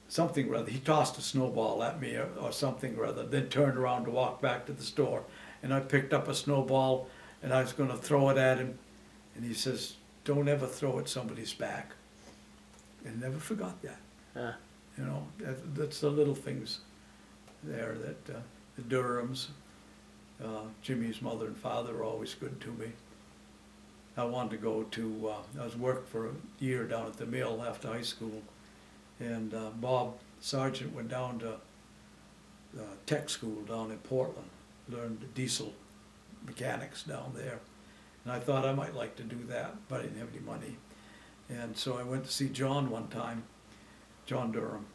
something or other, he tossed a snowball at me or something or other, then turned around to walk back to the store. And I picked up a snowball and I was gonna throw it at him, and he says, "Don't ever throw at somebody's back." And never forgot that. Yeah. You know, that's the little things there that the Durhams, Jimmy's mother and father were always good to me. I wanted to go to, I was worked for a year down at the mill after high school, and Bob Sargent went down to tech school down in Portland, learned diesel mechanics down there. And I thought I might like to do that, but I didn't have any money. And so I went to see John one time, John Durham,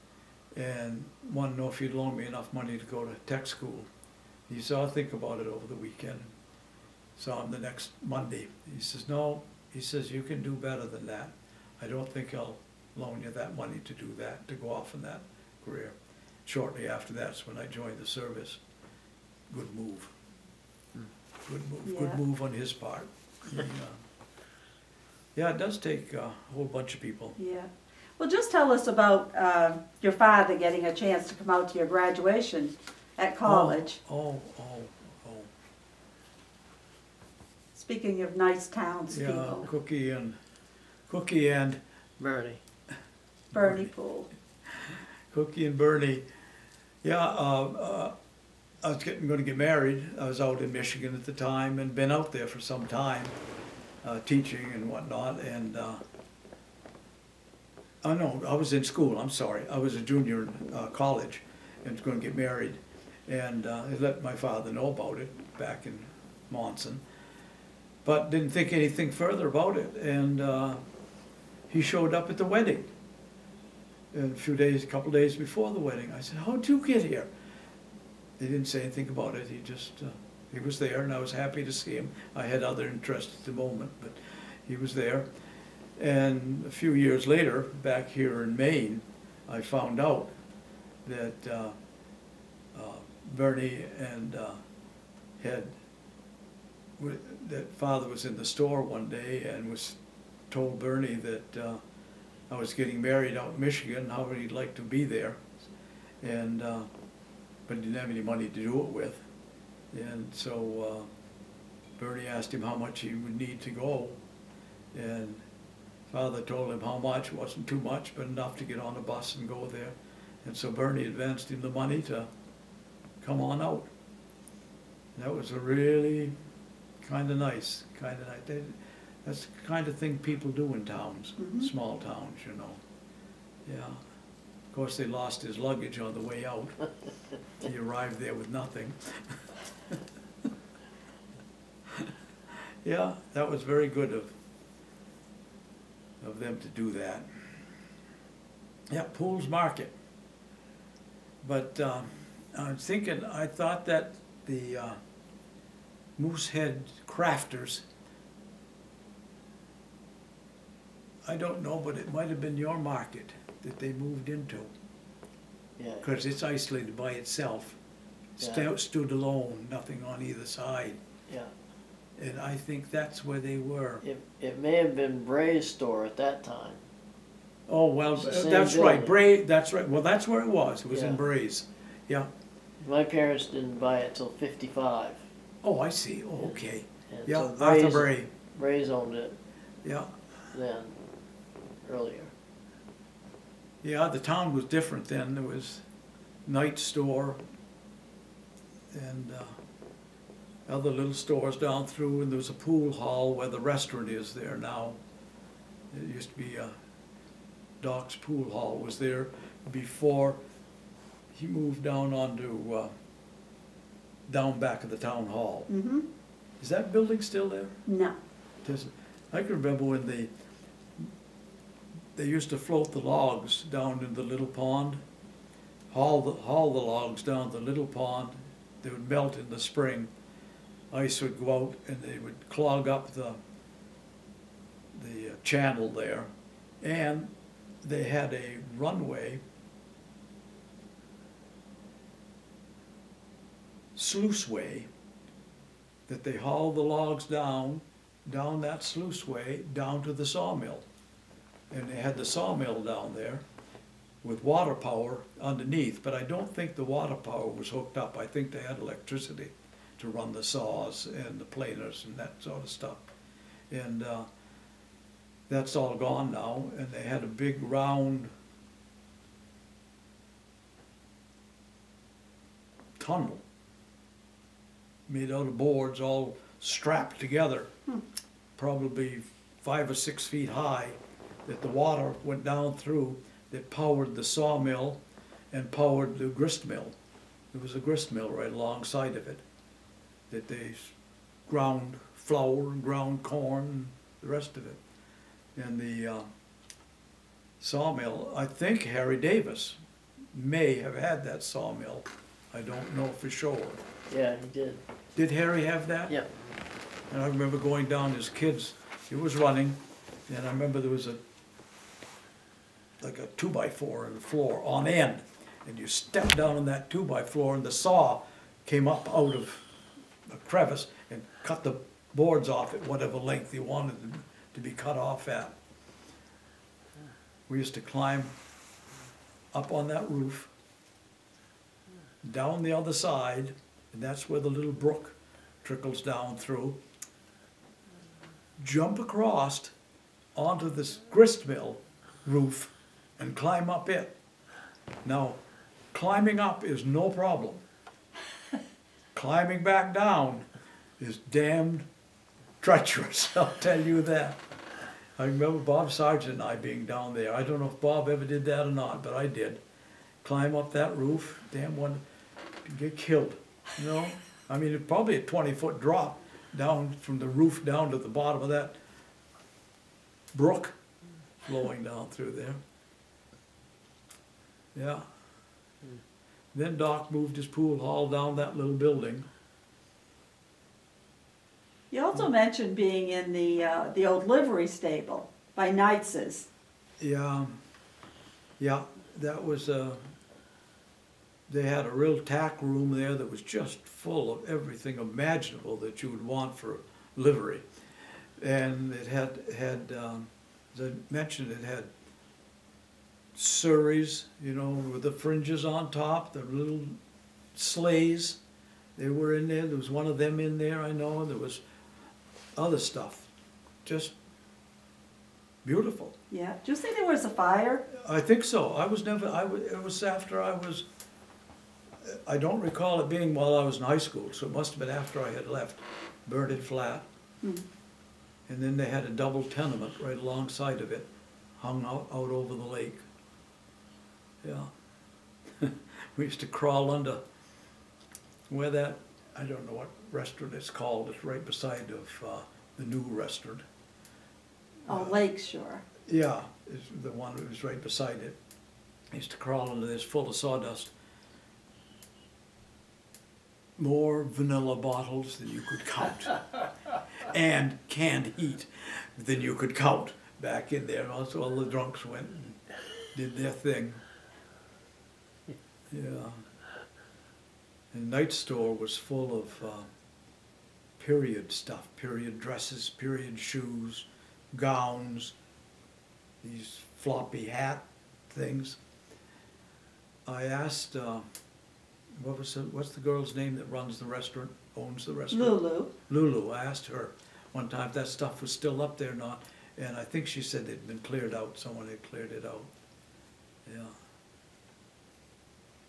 and wanted to know if he'd loan me enough money to go to tech school. He said, "I'll think about it over the weekend." Saw him the next Monday. He says, "No," he says, "you can do better than that. I don't think I'll loan you that money to do that, to go off in that career." Shortly after that's when I joined the service. Good move. Good move, Yeah. good move on his part. Yeah, it does take a whole bunch of people. Yeah. Well, just tell us about your father getting a chance to come out to your graduation at college. Oh. Speaking of nice Yeah, townspeople, Cookie and Bernie. Bernie Poole. Cookie and Bernie. Yeah, I was going to get married. I was out in Michigan at the time and been out there for some time, teaching and whatnot. And oh no, I was in school. I'm sorry. I was a junior in college and was going to get married. And I let my father know about it back in Monson, but didn't think anything further about it. And he showed up at the wedding. And a couple days before the wedding, I said, "How'd you get here?" He didn't say anything about it. He just, he was there, and I was happy to see him. I had other interests at the moment, but he was there. And a few years later, back here in Maine, I found out that Bernie and that father was in the store one day and was told Bernie that I was getting married out in Michigan, how he'd like to be there, and but he didn't have any money to do it with. And so Bernie asked him how much he would need to go, and father told him how much. It wasn't too much, but enough to get on a bus and go there. And so Bernie advanced him the money to come on out. And that was a really kind of nice. That's the kind of thing people do in towns, small towns, you know. Yeah. Of course, they lost his luggage on the way out. He arrived there with nothing. Yeah, that was very good of them to do that. Yeah, Pools Market. But I'm thinking, I thought that the Moosehead Crafters, I don't know, but it might have been your market that they moved into. Yeah. Because it's isolated by itself. Yeah. Stood alone, nothing on either side. Yeah. And I think that's where they were. It may have been Bray's store at that time. Oh, well, It's the same that's right, building. Bray, that's right, well, that's where it was Yeah. in Bray's, yeah. My parents didn't buy it till '55. Oh, I see, oh, okay, And yeah, so Arthur Bray, Bray's owned it yeah. then, earlier. Yeah, the town was different then, there was Night Store and other little stores down through, and there was a pool hall where the restaurant is there now. It used to be Doc's Pool Hall was there before he moved down onto, down back of the town hall. Mm-hmm. Is that building still there? No. I can remember when they used to float the logs down in the little pond, haul the logs down the little pond. They would melt in the spring. Ice would go out and they would clog up the channel there. And they had a runway, sluiceway, that they hauled the logs down that sluiceway, down to the sawmill. And they had the sawmill down there with water power underneath, but I don't think the water power was hooked up. I think they had electricity to run the saws and the planers and that sort of stuff. And that's all gone now, and they had a big round tunnel made out of boards all strapped together, probably 5 or 6 feet high, that the water went down through, that powered the sawmill and powered the grist mill. There was a grist mill right alongside of it, that they ground flour and ground corn and the rest of it. And the sawmill, I think Harry Davis may have had that sawmill. I don't know for sure. Yeah, he did. Did Harry have that? Yeah. And I remember going down as kids, it was running, and I remember there was like a 2x4 in the floor on end, and you stepped down on that 2x4 and the saw came up out of a crevice and cut the boards off at whatever length you wanted them to be cut off at. We used to climb up on that roof, down the other side, and that's where the little brook trickles down through, jump across onto this grist mill roof and climb up it. Now, climbing up is no problem. Climbing back down is damned treacherous, I'll tell you that. I remember Bob Sargent and I being down there. I don't know if Bob ever did that or not, but I did. Climb up that roof, damn one, get killed, you know? I mean, it's probably a 20-foot drop down from the roof down to the bottom of that brook flowing down through there. Yeah. Then Doc moved his pool hall down that little building. You also mentioned being in the old livery stable by Knights's. Yeah, yeah, that was they had a real tack room there that was just full of everything imaginable that you would want for livery. And it had, as I mentioned, it had surreys, you know, with the fringes on top, the little sleighs. They were in there. There was one of them in there, I know, and there was other stuff. Just beautiful. Yeah. Do you think there was a fire? I think so. It was after I don't recall it being while I was in high school, so it must have been after I had left. Burned it flat. Hmm. And then they had a double tenement right alongside of it, hung out over the lake. Yeah. We used to crawl under where that, I don't know what restaurant it's called, it's right beside of the new restaurant. Oh, Lakeshore. Yeah, it's the one that was right beside it. I used to crawl under this full of sawdust. More vanilla bottles than you could count. And canned heat than you could count back in there. And also all the drunks went and did their thing. Yeah. And Night Store was full of period stuff, period dresses, period shoes, gowns, these floppy hat things. I asked, what's the girl's name that runs the restaurant, owns the restaurant? Lulu. Lulu. I asked her one time if that stuff was still up there or not, and I think she said it'd been cleared out, someone had cleared it out. Yeah.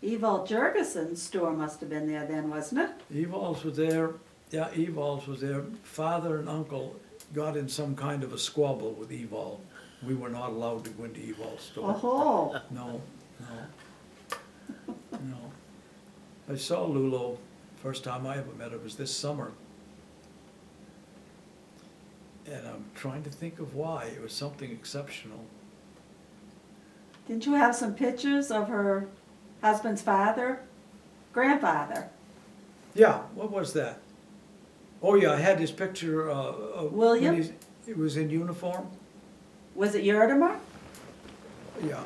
Evald Jurgensen's store must have been there then, wasn't it? Eval's was there, yeah, Eval's was there. Father and uncle got in some kind of a squabble with Evald. We were not allowed to go into Eval's store. Oh, No, no, no. I saw Lulu, first time I ever met her was this summer. And I'm trying to think of why. It was something exceptional. didn't you have some pictures of her husband's father? Grandfather? Yeah, what was that? Oh yeah, I had his picture of William? when he was in uniform. Was it Yertimer? Yeah,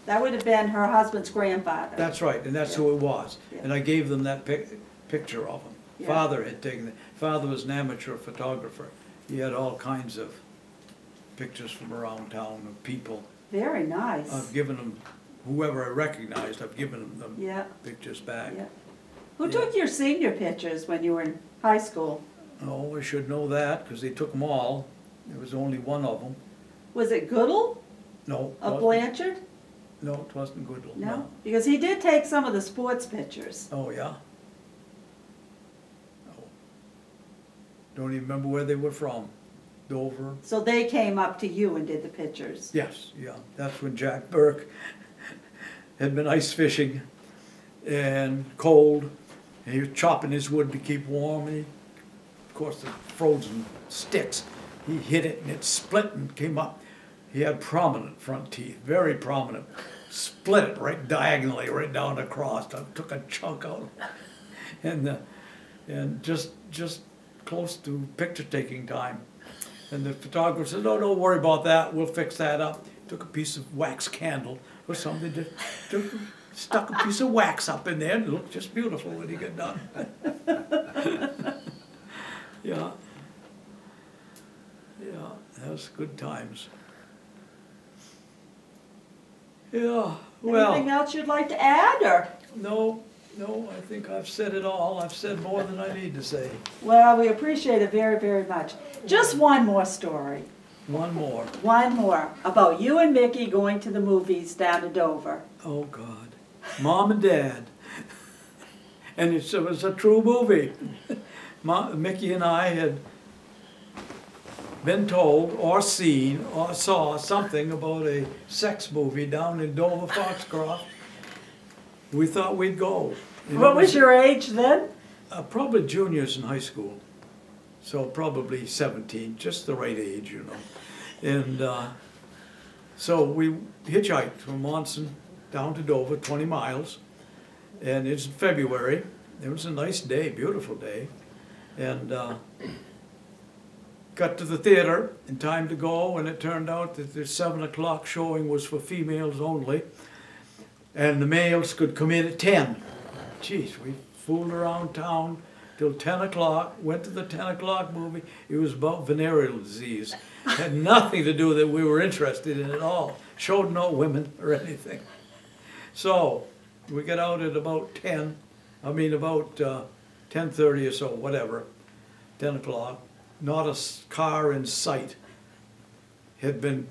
That would have been her husband's grandfather. that's right, and that's who it was. Yeah. And I gave them that picture of him. Yeah. Father had taken it. Father was an amateur photographer. He had all kinds of pictures from around town of people. Very nice. I've given them, whoever I recognized, I've given them Yeah, pictures back. yeah. Who Yeah. took your senior pictures when you were in high school? Oh, I should know that, because they took them all. There was only one of them. Was it Goodall No. of wasn't- Blanchard? No, it wasn't Goodall, No? Because he did take some of the sports pictures. Oh, yeah? Oh. Don't even remember where they were from. Dover? So they came up to you and did the pictures. Yes, yeah. That's when Jack Burke had been ice fishing and cold, and he was chopping his wood to keep warm, and of course, the frozen sticks, he hit it and it split and came up. He had prominent front teeth, very prominent. Split it right diagonally, right down across. I took a chunk out, and just close to picture taking time. And the photographer said, "No, don't worry about that. We'll fix that up." Took a piece of wax candle or something, stuck a piece of wax up in there, and it looked just beautiful when he got done. Yeah. Yeah, that was good times. Yeah, well, Anything else you'd like to add, or? no, I think I've said it all. I've said more than I need to say. Well, we appreciate it very, very much. Just one more story. One more. One more about you and Mickey going to the movies down to Dover. Oh, God. Mom and Dad. And it was a true movie. Mickey and I had been told or seen or saw something about a sex movie down in Dover Foxcroft. We thought we'd go. And What it was your age then? Probably juniors in high school. So probably 17, just the right age, you know. And So we hitchhiked from Monson down to Dover, 20 miles, and it's February. It was a nice day, beautiful day, and got to the theater in time to go, and it turned out that the 7 o'clock showing was for females only, and the males could come in at 10. Geez, we fooled around town till 10 o'clock, went to the 10 o'clock movie. It was about venereal disease. Had nothing to do that we were interested in at all. Showed no women or anything. So we got out at about 10:30 or so, whatever, 10 o'clock. Not a car in sight. Had been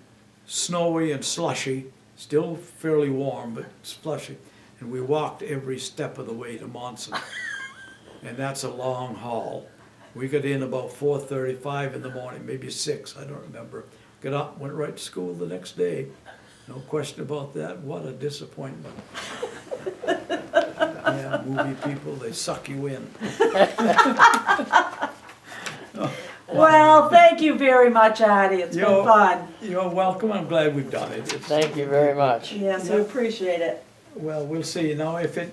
snowy and slushy, still fairly warm, but slushy. And we walked every step of the way to Monson. And that's a long haul. We got in about 4:35 in the morning, maybe 6, I don't remember. Got up, went right to school the next day. No question about that. What a disappointment. Yeah, movie people, they suck you in. Well, thank you very much, Artie. It's been fun. You're welcome. I'm glad we've done it. Thank you very much. Yes, we appreciate it. Well, we'll see. Now, if it